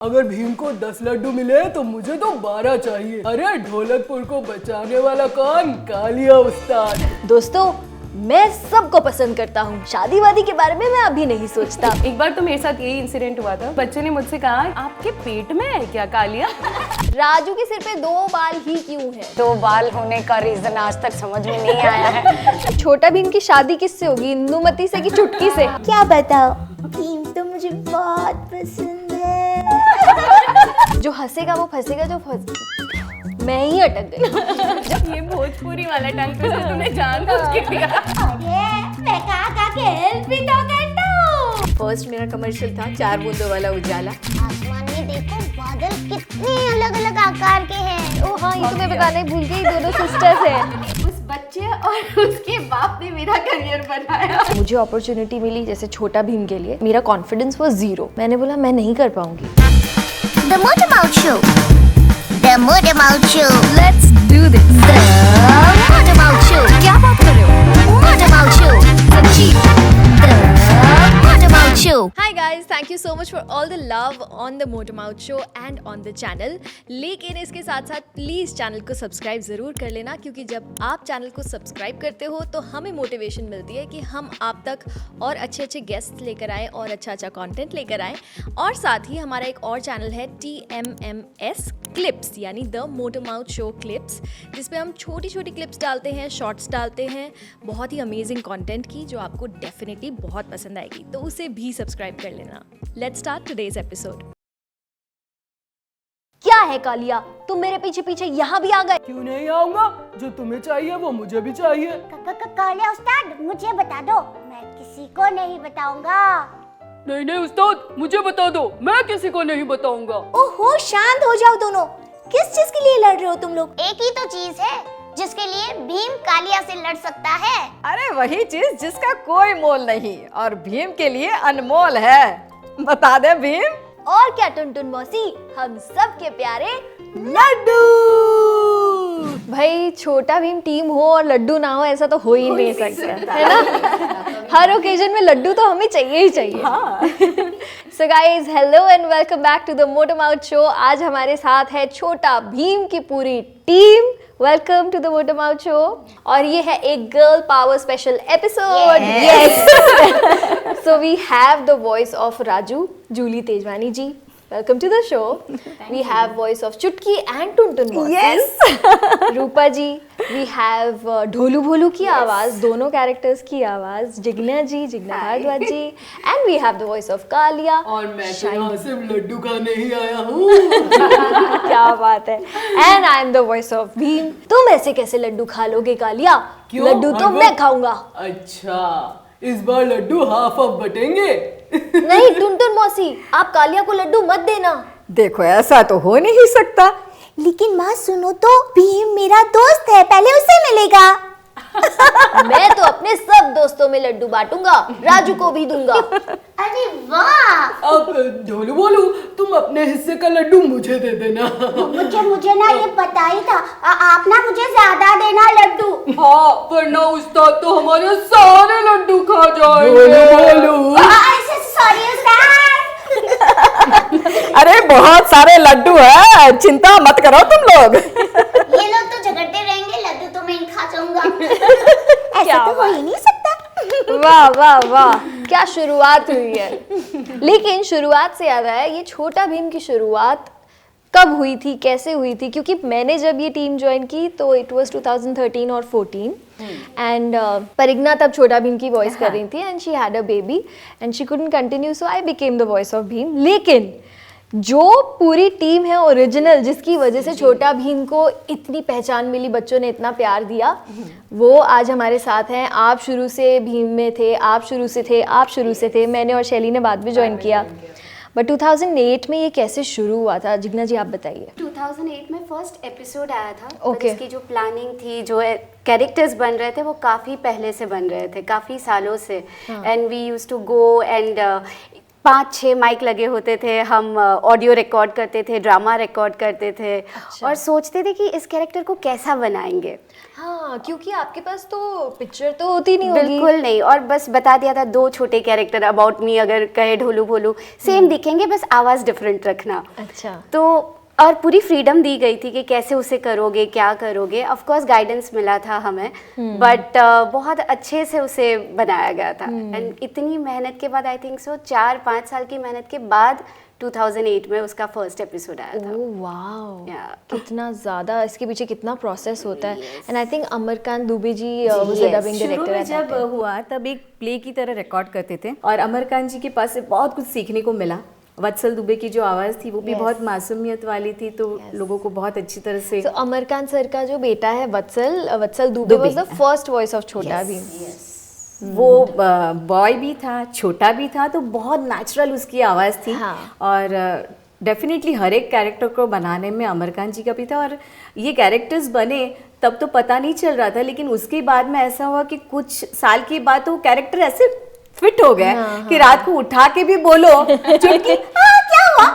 अगर भीम को 10 लड्डू मिले तो मुझे तो 12 चाहिए। अरे ढोलकपुर को बचाने वाला कौन? कालिया उस्ताद। दोस्तों, मैं सबको पसंद करता हूँ, शादी वादी के बारे में मैं अभी नहीं सोचता। एक बार तो मेरे साथ यही इंसिडेंट हुआ था। बच्चे ने मुझसे कहा, आपके पेट में है क्या कालिया? राजू के सिर पे 2 बाल ही क्यों हैं? 2 बाल होने का रीजन आज तक समझ में नहीं आया है। छोटा भीम की शादी किससे होगी, इंदुमती से कि चुटकी से? क्या बताओ, भीम तो मुझे बहुत पसंद है। जो हंसेगा वो फंसेगा, मैं ही अटक गई। ये भोजपुरी वाला टंग ट्विस्टर तुमने जानबूझ के किया। अरे मैं कहा के हेल्प भी तो करता हूँ। फर्स्ट मेरा कमर्शियल था 4 बूंदों वाला उजाला। आसमान में देखो, बादल कितने अलग अलग आकार के हैं। ओ हाँ, ये तो मैं बताना ही भूल गई, दोनों सिस्टर्स हैं। उस बच्चे और उसके बाप ने मेरा करियर बनाया। मुझे अपॉर्चुनिटी मिली जैसे छोटा भीम के लिए, मेरा कॉन्फिडेंस वो 0। मैंने बोला मैं नहीं कर पाऊंगी। The Motor Mouth Show. The Motor Mouth Show. Let's do this. The Motor Mouth Show. क्या बात कर रहे हो? Motor Mouth Show. सच्ची? The Motor Mouth Show. Hi guys, thank you so much for all the love on the Motor Mouth Show and on the channel. लेकिन इसके साथ साथ प्लीज़ चैनल को सब्सक्राइब ज़रूर कर लेना, क्योंकि जब आप चैनल को सब्सक्राइब करते हो तो हमें मोटिवेशन मिलती है कि हम आप तक और अच्छे अच्छे गेस्ट लेकर आएँ और अच्छा अच्छा कंटेंट लेकर आएँ। और साथ ही हमारा एक और चैनल है TMMS क्लिप्स, यानी the motor mouth show clips, जिसपे हम छोटी छोटी क्लिप्स डालते हैं, शॉर्ट्स डालते हैं, बहुत ही अमेजिंग कंटेंट की, जो आपको डेफिनेटली बहुत पसंद आएगी, तो उसे भी सब्सक्राइब कर लेना। Let's start today's episode. क्या है कालिया, तुम मेरे पीछे पीछे यहाँ भी आ गए? क्यों नहीं आऊंगा? जो तुम्हें चाहिए वो मुझे भी चाहिए। कालिया उस्ताद, मुझे बता दो, मैं किसी को नहीं बताऊंगा। नहीं नहीं उस्ताद, मुझे बता दो, मैं किसी को नहीं बताऊंगा। ओहो, शांत हो जाओ दोनों। किस चीज के लिए लड़ रहे हो तुम लोग? एक ही तो चीज है जिसके लिए भीम कालिया से लड़ सकता है। अरे वही चीज जिसका कोई मोल नहीं और भीम के लिए अनमोल है। बता दे भीम। और क्या टुनटुन मौसी, हम सब के प्यारे लड्डू। भाई छोटा भीम टीम हो और लड्डू ना हो, ऐसा तो हो ही नहीं सकता, है ना? हर ओकेजन में लड्डू तो हमें चाहिए ही चाहिए। So guys, hello and welcome back to the motor mouth show. आज हमारे साथ है छोटा भीम की पूरी team. Welcome to the motor mouth show. और ये है एक girl power special episode. Yes. So we have the voice of Raju, Julie Tejwani ji. Welcome to the show. We have voice of Chutki and Tuntun Mausi. Yes. Rupa ji. We have Dholu Bholu की आवाज, दोनों characters की आवाज, जिग्ना जी, जिग्ना भारद्वाज जी, and we have the voice of Kaliya. और मैं तो यहाँ सिर्फ लड्डू खाने ही आया हूँ। क्या बात है. And I am the voice of Bhim. तुम ऐसे कैसे लड्डू खा लोगे कालिया? क्यों? लड्डू तो मैं खाऊंगा. अच्छा, इस बार लड्डू हाफ हाफ बटेंगे। नहीं टुनटुन मौसी, आप कालिया को लड्डू मत देना। देखो ऐसा तो हो नहीं सकता। लेकिन माँ सुनो तो, भीम मेरा दोस्त है, पहले उसे मिलेगा। मैं तो अपने सब दोस्तों में लड्डू बांटूंगा, राजू को भी दूंगा। अरे वाह। अब ढोलू बोलू, तुम अपने हिस्से का लड्डू मुझे दे देना। मुझे ना ये पता ही था। आप ना मुझे ज्यादा देना लड्डू। हाँ, वरना उस्ताद तो हमारे सारे लड्डू खा जाएंगे। बोलू सॉरी उस्ताद। अरे बहुत सारे लड्डू है, चिंता मत करो तुम लोग। ये लोग तो झगड़ते रहेंगे, लड्डू तो मैं ही खा जाऊंगा। ऐसा तो हो ही नहीं सकता। वाह वाह वाह, क्या शुरुआत हुई है। लेकिन शुरुआत से याद आया, ये छोटा भीम की शुरुआत कब हुई थी, कैसे हुई थी? क्योंकि मैंने जब ये टीम ज्वाइन की तो इट वाज 2013 और 14 एंड परिग्ना तब छोटा भीम की वॉइस कर रही थी and she had a baby and she couldn't continue, so I became the voice of Bhim. लेकिन जो पूरी टीम है ओरिजिनल, जिसकी वजह से छोटा भीम को इतनी पहचान मिली, बच्चों ने इतना प्यार दिया, वो आज हमारे साथ हैं। आप शुरू से भीम में थे, आप शुरू से थे। मैंने और शैली ने बाद में ज्वाइन किया। बट 2008 में ये कैसे शुरू हुआ था, जिग्ना जी आप बताइए। 2008 में फर्स्ट एपिसोड आया था। Okay. इसकी जो प्लानिंग थी, जो कैरेक्टर्स बन रहे थे, वो काफ़ी पहले से बन रहे थे, काफ़ी सालों से। And we used to go and 5-6 mic लगे होते थे, हम ऑडियो रिकॉर्ड करते थे, ड्रामा रिकॉर्ड करते थे और सोचते थे कि इस कैरेक्टर को कैसा बनाएंगे। हाँ, क्योंकि आपके पास तो पिक्चर तो होती नहीं होगी। बिल्कुल नहीं, और बस बता दिया था 2 छोटे कैरेक्टर, अबाउट मी अगर कहे ढोलू भोलू सेम दिखेंगे, बस आवाज़ डिफरेंट रखना। अच्छा। तो और पूरी फ्रीडम दी गई थी कि कैसे उसे करोगे, क्या करोगे। ऑफ कोर्स गाइडेंस मिला था हमें, बट बहुत अच्छे से उसे बनाया गया था। एंड इतनी मेहनत के बाद, आई थिंक सो 4-5 साल की मेहनत के बाद 2008 में उसका फर्स्ट एपिसोड आया था। Oh wow, Yeah. कितना ज़्यादा इसके पीछे कितना प्रोसेस होता है। And I think Amarkant Dubey ji was the dubbing शुरू डायरेक्टर में एट जब हुआ तब एक प्ले की तरह रिकॉर्ड करते थे और अमरकांत जी के पास से बहुत कुछ सीखने को मिला। वत्सल दुबे की जो आवाज़ थी वो भी बहुत मासूमियत वाली थी, तो लोगों को बहुत अच्छी तरह से। सो अमरकांत सर का जो बेटा है Vatsal Dubey was the first voice of Chhota Bheem. वो बॉय भी था, छोटा भी था, तो बहुत नेचुरल उसकी आवाज़ थी। हाँ। और डेफिनेटली हर एक कैरेक्टर को बनाने में अमरकांत जी का भी था। और ये कैरेक्टर्स बने तब तो पता नहीं चल रहा था, लेकिन उसके बाद में ऐसा हुआ कि कुछ साल के बाद तो कैरेक्टर ऐसे फिट हो गए कि रात को उठा के भी बोलो चुटकी क्या हुआ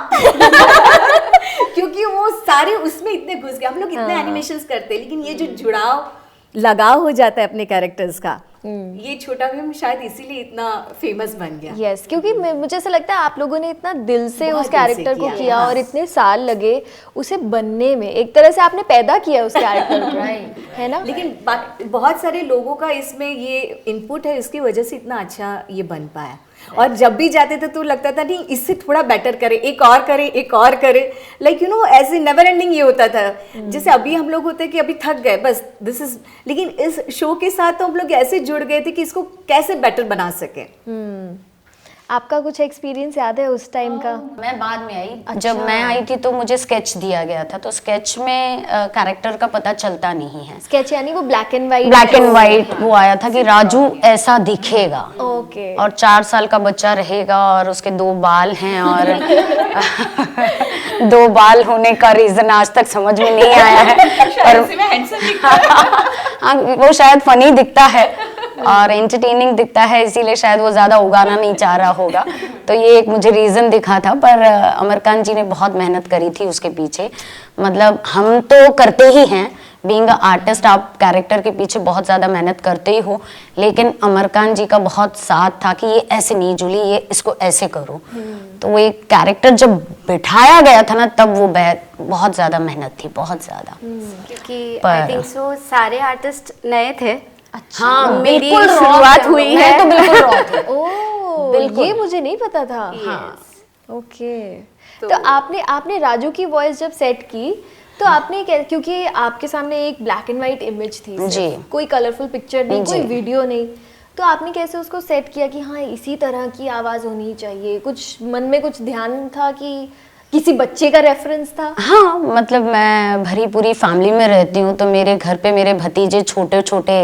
क्योंकि वो सारे उसमें इतने घुस गए। हम लोग इतने एनिमेशंस करते हैं, लेकिन ये जो जुड़ाव लगाव हो जाता है अपने कैरेक्टर्स का, ये छोटा भीम शायद इसीलिए इतना फेमस बन गया। यस, क्योंकि मुझे ऐसा लगता है आप लोगों ने इतना दिल से बहुत उस दिल से कैरेक्टर को किया, किया हाँ। और इतने साल लगे उसे बनने में। एक तरह से आपने पैदा किया उस कैरेक्टर को, है ना? लेकिन बहुत सारे लोगों का इसमें ये इनपुट है, इसकी वजह से इतना अच्छा ये बन पाया। और जब भी जाते थे तो लगता था नहीं इससे थोड़ा बेटर करे, एक और करे, एक और करे, लाइक यू नो ऐसे नेवर एंडिंग ये होता था। जैसे अभी हम लोग होते हैं कि अभी थक गए बस दिस इज, लेकिन इस शो के साथ तो हम लोग ऐसे जुड़ गए थे कि इसको कैसे बेटर बना सके। आपका कुछ एक्सपीरियंस याद है उस टाइम का? मैं बाद में आई। जब मैं आई थी तो मुझे स्केच दिया गया था, तो स्केच में कैरेक्टर का पता चलता नहीं है। स्केच यानी वो black and white? Black and white वो आया था कि राजू ऐसा दिखेगा ओके। और 4 साल का बच्चा रहेगा और उसके 2 बाल हैं और 2 बाल होने का रीजन आज तक समझ में नहीं आया है। पर हाँ, वो शायद फनी दिखता है और एंटरटेनिंग दिखता है, इसीलिए शायद वो ज़्यादा उगाना नहीं चाह रहा होगा। तो ये एक मुझे रीज़न दिखा था, पर अमरकांत जी ने बहुत मेहनत करी थी उसके पीछे। मतलब हम तो करते ही हैं, बीइंग आर्टिस्ट आप कैरेक्टर के पीछे बहुत ज़्यादा मेहनत करते ही हो, लेकिन अमरकांत जी का बहुत साथ था कि ये ऐसे नहीं जुली, ये इसको ऐसे करो। तो वो एक कैरेक्टर जब बिठाया गया था ना, तब वो बहुत ज़्यादा मेहनत थी, बहुत ज़्यादा। क्योंकि आई थिंक सो सारे आर्टिस्ट नए थे। हाँ, मेरी बिल्कुल शुरुआत हुई है तो बिल्कुल रॉ थी। ओह, ये मुझे नहीं पता था। हाँ, ओके। तो आपने राजू की वॉइस जब सेट की तो आपने क्योंकि आपके सामने एक ब्लैक एंड व्हाइट इमेज थी सिर्फ, जी। कोई कलरफुल पिक्चर नहीं, कोई जी। वीडियो नहीं, तो आपने कैसे उसको सेट किया कि हाँ इसी तरह की आवाज होनी चाहिए? कुछ मन में कुछ ध्यान था कि किसी बच्चे का रेफरेंस था? हाँ, मतलब मैं भरी पूरी फैमिली में रहती हूँ, तो मेरे घर पे मेरे भतीजे छोटे छोटे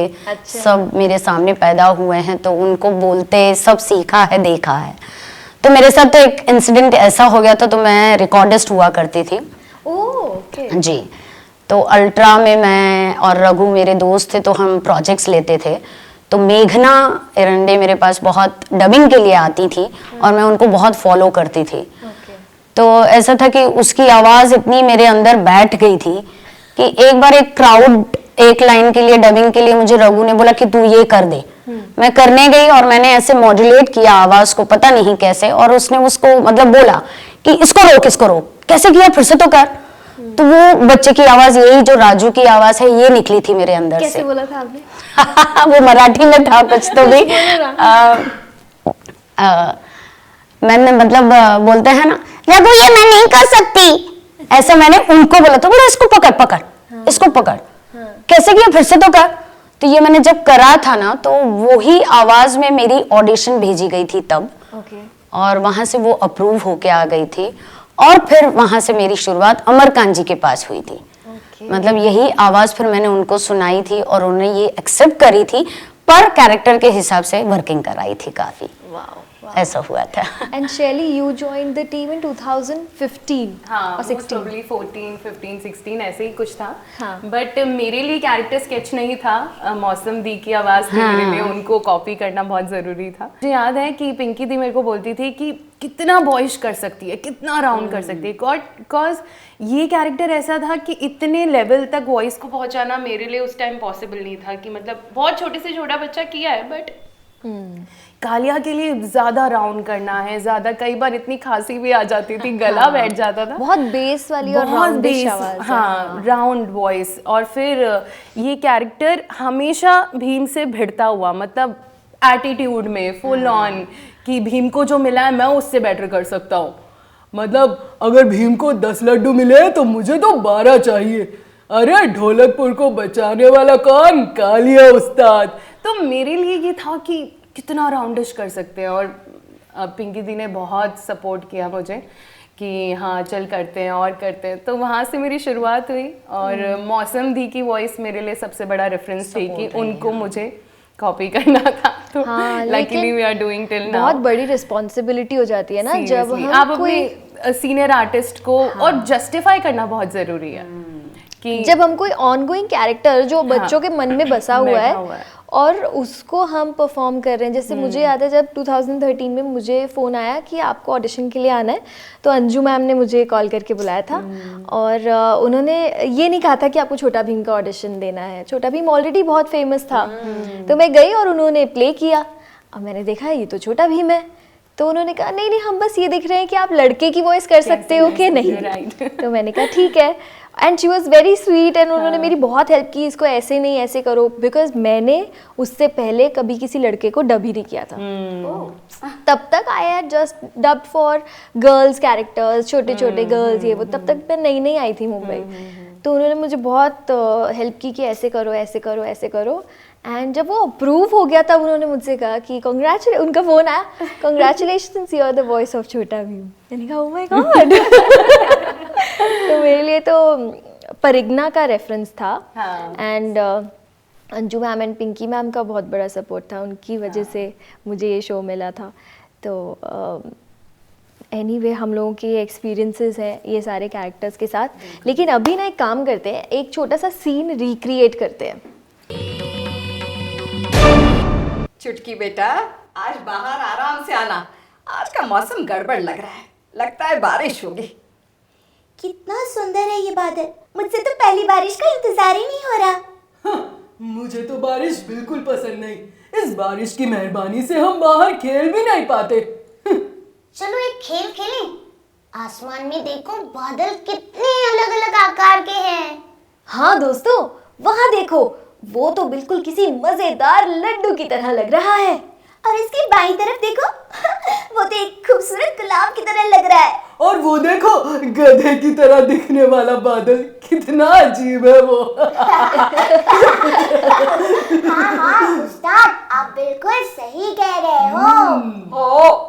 सब मेरे सामने पैदा हुए हैं, तो उनको बोलते सब सीखा है, देखा है। तो मेरे साथ तो एक इंसिडेंट ऐसा हो गया था, तो मैं रिकॉर्डिस्ट हुआ करती थी। ओके। जी, तो अल्ट्रा में मैं और रघु मेरे दोस्त थे, तो हम प्रोजेक्ट्स लेते थे। तो मेघना एरंडे मेरे पास बहुत डबिंग के लिए आती थी और मैं उनको बहुत फॉलो करती थी। तो ऐसा था कि उसकी आवाज़ इतनी मेरे अंदर बैठ गई थी कि एक बार एक क्राउड एक लाइन के लिए डबिंग के लिए मुझे रघु ने बोला कि तू ये कर दे। मैं करने गई और मैंने ऐसे मॉड्यूलेट किया आवाज़ को, पता नहीं कैसे, और उसने उसको मतलब बोला कि इसको रोक, इसको रोक। कैसे किया, फिर से तो कर। तो वो बच्चे की आवाज़, यही जो राजू की आवाज़ है, ये निकली थी मेरे अंदर से। कैसे बोला था आपने? वो मराठी में था कुछ तो भी। मैंने मतलब बोलते हैं ना, रघु ये मैं नहीं कर सकती, ऐसा मैंने उनको बोला। तो बोला इसको पकड़ पकड़, इसको पकड़। कैसे किया, फिर से तो कर। तो ये मैंने जब करा था ना, तो वही आवाज में मेरी ऑडिशन भेजी गई थी तब। और वहां से वो अप्रूव होके आ गई थी, और फिर वहां से मेरी शुरुआत अमरकांत जी के पास हुई थी। मतलब यही आवाज फिर मैंने उनको सुनाई थी और उन्होंने ये एक्सेप्ट करी थी, पर कैरेक्टर के हिसाब से वर्किंग कराई थी काफी। ऐसा हुआ था। एंड शैली, यू जॉइंड द टीम इन 2015 हाँ, और 16। probably 14, 15, 16 ऐसे ही कुछ था। हाँ। बट मेरे लिए कैरेक्टर स्केच नहीं था। मौसम दी की आवाज़ थी मेरे लिए, उनको कॉपी करना बहुत ज़रूरी था। मुझे याद है कि पिंकी दी मेरे को बोलती थी कि कितना बॉयश कर सकती है, कितना राउंड कर सकती है, बिकॉज ये कैरेक्टर ऐसा था कि इतने लेवल तक वॉइस को पहुंचाना मेरे लिए उस टाइम पॉसिबल नहीं था। कि मतलब बहुत छोटे से छोटा बच्चा किया है, बट कालिया के लिए ज्यादा राउंड करना है, ज्यादा, कई बार इतनी खांसी भी आ जाती थी, गला बैठ जाता था, बहुत बेस वाली और बहुत राउंडिश बेस, आवाज है। हाँ, राउंड वॉइस। और फिर ये कैरेक्टर हमेशा भीम से भिड़ता हुआ, मतलब एटीट्यूड में फुल ऑन, कि भीम को जो मिला है मैं उससे बेटर कर सकता हूँ। मतलब अगर भीम को 10 लड्डू मिले तो मुझे तो 12 चाहिए। अरे ढोलकपुर को बचाने वाला कौन? कालिया उस्ताद। तो मेरे लिए ये था कि कितना राउंडिश कर सकते हैं। और पिंकी दी ने बहुत सपोर्ट किया मुझे कि हाँ चल करते हैं और करते हैं। तो वहाँ से मेरी शुरुआत हुई। और मौसम दी की वॉइस मेरे लिए सबसे बड़ा रेफरेंस थी कि उनको मुझे कॉपी करना था। तो हाँ, luckily we are doing till now. बहुत बड़ी रिस्पॉन्सिबिलिटी हो जाती है ना जब Seriously, हम आप कोई अपने सीनियर आर्टिस्ट को और जस्टिफाई करना बहुत जरूरी है कि जब हम कोई ऑनगोइंग कैरेक्टर जो बच्चों के मन में बसा हुआ बैठा है हुआ है। और उसको हम परफॉर्म कर रहे हैं। जैसे मुझे याद है जब 2013 में मुझे फ़ोन आया कि आपको ऑडिशन के लिए आना है, तो अंजू मैम ने मुझे कॉल करके बुलाया था। और उन्होंने ये नहीं कहा था कि आपको छोटा भीम का ऑडिशन देना है, छोटा भीम ऑलरेडी बहुत फेमस था। तो मैं गई और उन्होंने प्ले किया और मैंने देखा ये तो छोटा भीम है। तो उन्होंने कहा नहीं नहीं, हम बस ये देख रहे हैं कि आप लड़के की वॉइस कर सकते हो कि नहीं। तो मैंने कहा ठीक है। And she was very sweet and उन्होंने मेरी बहुत हेल्प की, इसको ऐसे नहीं ऐसे करो, बिकॉज मैंने उससे पहले कभी किसी लड़के को डब ही नहीं किया था। तब तक I had just dubbed for girls characters, छोटे छोटे गर्ल्स ये वो, तब तक मैं नई नई आई थी मुंबई। तो उन्होंने मुझे बहुत हेल्प की कि ऐसे करो ऐसे करो ऐसे करो। एंड जब वो अप्रूव हो गया तब उन्होंने मुझसे कहा कि उनका फ़ोन आया, congratulations you are the voice of Chhota Bheem. मैंने कहा ओह माय गॉड। तो मेरे लिए तो परिगना का रेफरेंस था। And Anju ma'am and Pinki ma'am का बहुत बड़ा सपोर्ट था, उनकी वजह से मुझे ये शो मिला था। तो एनीवे हम लोगों के एक्सपीरियंसेस हैं ये सारे कैरेक्टर्स के साथ। लेकिन अभी ना एक काम करते हैं, एक छोटा सा सीन रिक्रिएट करते हैं। चुटकी बेटा, आज बाहर आराम से आना, आज का मौसम गड़बड़ लग रहा है, लगता है बारिश होगी। कितना सुंदर है ये बादल, मुझसे तो पहली बारिश का इंतजार ही नहीं हो रहा। हाँ, मुझे तो बारिश बिल्कुल पसंद नहीं। इस बारिश की मेहरबानी से हम बाहर खेल भी नहीं पाते। चलो एक खेल खेलें। आसमान में देखो बादल कितने अलग अलग आकार के हैं। हाँ दोस्तों, वहाँ देखो, वो तो बिल्कुल किसी मजेदार लड्डू की तरह लग रहा है। और इसकी बाईं तरफ देखो, वो तो एक खूबसूरत गुलाब की तरह लग रहा है। और वो देखो, गधे की तरह दिखने वाला बादल, कितना अजीब है वो। हाँ हाँ उस्ताद, आप बिल्कुल सही कह रहे हो। हाँ,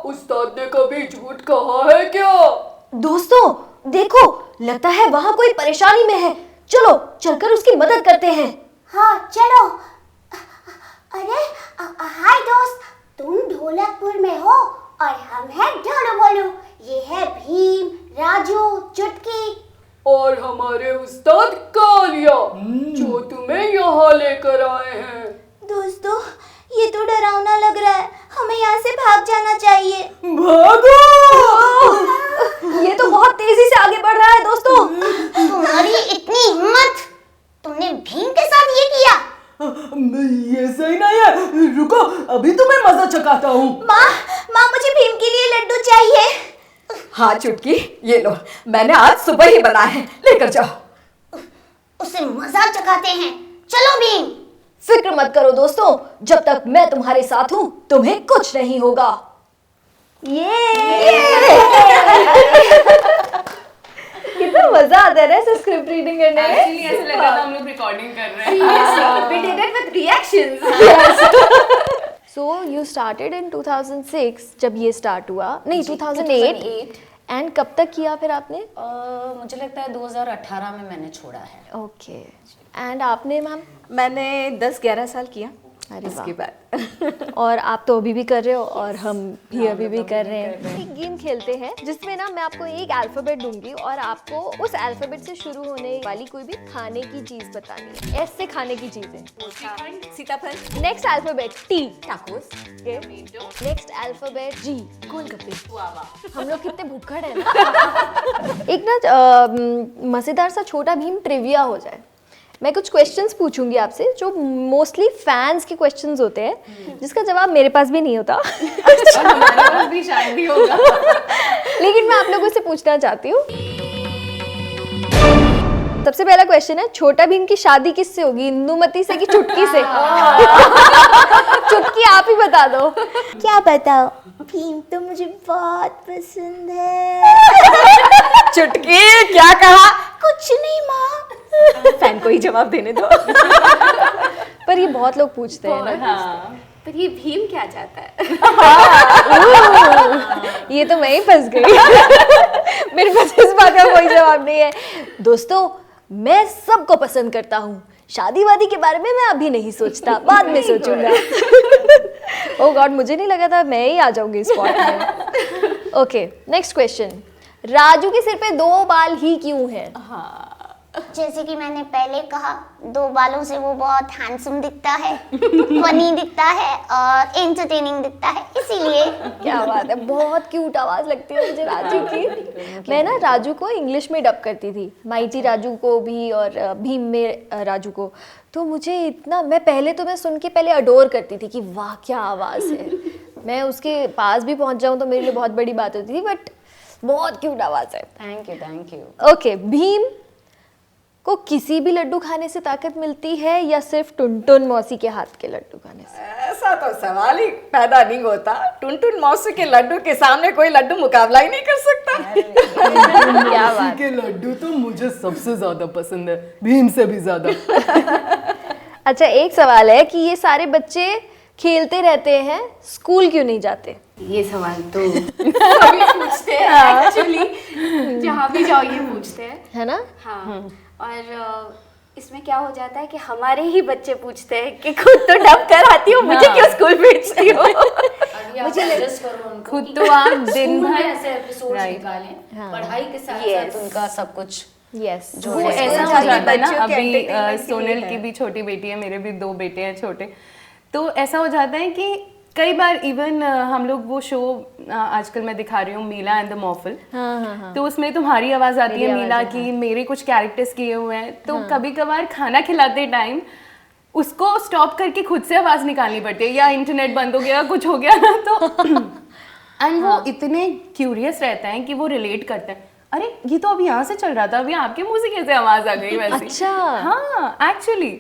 उस्ताद ने कभी झूठ कहा है क्या? दोस्तों देखो, लगता है वहाँ कोई परेशानी में है, चलो चलकर उसकी मदद करते हैं। हाँ चलो। अरे हाय दोस्त, तुम ढोलकपुर में हो और हम हैं ढोलू बोलू। ये है भीम, राजू, चुटकी और हमारे उस्ताद कालिया, जो तुम्हें यहाँ लेकर आए हैं। दोस्तों ये तो डरावना लग रहा है, हमें यहाँ से भाग जाना चाहिए। भागो! ये तो बहुत तेजी से आगे बढ़ रहा है दोस्तों। तुम्हारी इतनी हिम्मत, तुमने भीम के साथ ये किया? ये सही नहीं है, रुको, अभी तुम्हें मजा चखाता हूँ। माँ मुझे भीम के लिए लड्डू चाहिए। हाँ चुटकी, ये लो, मैंने आज सुबह ही बनाया है, लेकर जाओ। उसे मजा चखाते हैं, चलो भीम। फिक्र मत करो दोस्तों, जब तक मैं तुम्हारे साथ हूँ तुम्हें कुछ नहीं होगा। कितना मजा आता है ना ऐसे स्क्रिप्ट रीडिंग करने में। एक्चुअली ऐसा लग रहा था हम लोग रिकॉर्डिंग कर रहे हैं। We did it with reactions. So you started in 2006 जब ये स्टार्ट हुआ, नहीं 2008। एंड कब तक किया फिर आपने? मुझे लगता है 2018 में मैंने छोड़ा है। ओके। एंड आपने मैम? मैंने 10-11 साल किया। अरे उसके वाह। बाद और आप तो अभी भी कर रहे हो और हम भी अभी भी कर रहे हैं। एक गेम खेलते हैं जिसमें ना मैं आपको एक अल्फाबेट दूंगी और आपको उस अल्फाबेट से शुरू होने वाली कोई भी खाने की चीज बतानी है। एस से खाने की चीजें। सीताफल, next alphabet T. Tacos, next alphabet G. Golgappe. हम लोग कितने भूखड़ हैं ना। एक ना मजेदार सा छोटा भीम ट्रिविया हो जाए। मैं कुछ क्वेश्चंस पूछूंगी आपसे जो मोस्टली फैंस के क्वेश्चंस होते हैं जिसका जवाब मेरे पास भी नहीं होता। हमारे पास भी शायद ही होगा। लेकिन मैं आप लोगों से पूछना चाहती हूँ। सबसे पहला क्वेश्चन है, छोटा भीम की शादी किससे होगी, इंदुमती से कि चुटकी से? चुटकी आप ही बता दो। क्या बताओ, भीम तो मुझे बहुत पसंद है। चुटकी क्या कहा? कुछ नहीं माँ। फैन को ही जवाब देने दो। पर ये बहुत लोग पूछते हैं ना। हाँ, पर ये भीम क्या चाहता है? ये तो मैं ही फंस गई। मेरे पास इस बात का कोई जवाब नहीं है। दोस्तों, मैं सबको पसंद करता हूँ। शादी वादी के बारे में मैं अभी नहीं सोचता, बाद में सोचूंगा। ओह गॉड, मुझे नहीं लगा था मैं ही आ जाऊंगी इस स्पॉट में। Okay, next question. राजू के सिर पे 2 बाल ही क्यों हैं? जैसे कि मैंने पहले कहा, 2 बालों से वो बहुत हैंडसम दिखता है, फनी दिखता है और एंटरटेनिंग दिखता है, इसीलिए। क्या बात है, बहुत क्यूट आवाज लगती है मुझे राजू की। मैं ना राजू को इंग्लिश में डब करती थी, माइटी राजू को भी और भीम में राजू को। तो मुझे इतना, मैं सुन के पहले अडोर करती थी कि वाह क्या आवाज है। मैं उसके पास भी पहुंच जाऊं तो मेरे लिए बहुत बड़ी बात होती थी, बट बहुत क्यूट आवाज है। Thank you. ओके, भीम को किसी भी लड्डू खाने से ताकत मिलती है या सिर्फ टुनटुन मौसी के हाथ के लड्डू खाने से? ऐसा तो सवाल ही पैदा नहीं होता। टुनटुन मौसी के लड्डू के सामने कोई लड्डू मुकाबला ही नहीं कर सकता। क्या मौसी बात। के लड्डू तो मुझे सबसे ज्यादा पसंद है, भीम से भी ज्यादा। अच्छा, एक सवाल है कि ये सारे बच्चे खेलते रहते हैं, स्कूल क्यों नहीं जाते? ये सवाल तो सभी पूछते हैं एक्चुअली, जहाँ भी जाओ ये पूछते हैं, है ना? हाँ। और इसमें क्या हो जाता है कि हमारे ही बच्चे पूछते हैं कि खुद तो डब कर आती हो, मुझे क्यों स्कूल भेजती हो? खुद तो आप दिन भर ऐसे एपिसोड निकालें, पढ़ाई के साथ साथ उनका सब कुछ यस, वो ऐसा हो जाता है ना। अभी सोनल की भी छोटी बेटी है, मेरे भी 2 बेटे हैं छोटे। तो ऐसा हो जाता है कि कई बार इवन हम लोग वो शो आजकल मैं दिखा रही हूँ, मीला एंड द मॉफल। तो उसमें तुम्हारी आवाज आती है मीला की, मेरे कुछ कैरेक्टर्स किए हुए हैं। तो कभी कभार खाना खिलाते टाइम उसको स्टॉप करके खुद से आवाज निकालनी पड़ती है, या इंटरनेट बंद हो गया, कुछ हो गया ना तो एंड वो इतने क्यूरियस रहते हैं कि वो रिलेट करते हैं, अरे ये तो अभी यहाँ से चल रहा था, अभी आपके मुंह से कैसे आवाज आ गई वैसे? अच्छा। हाँ, actually.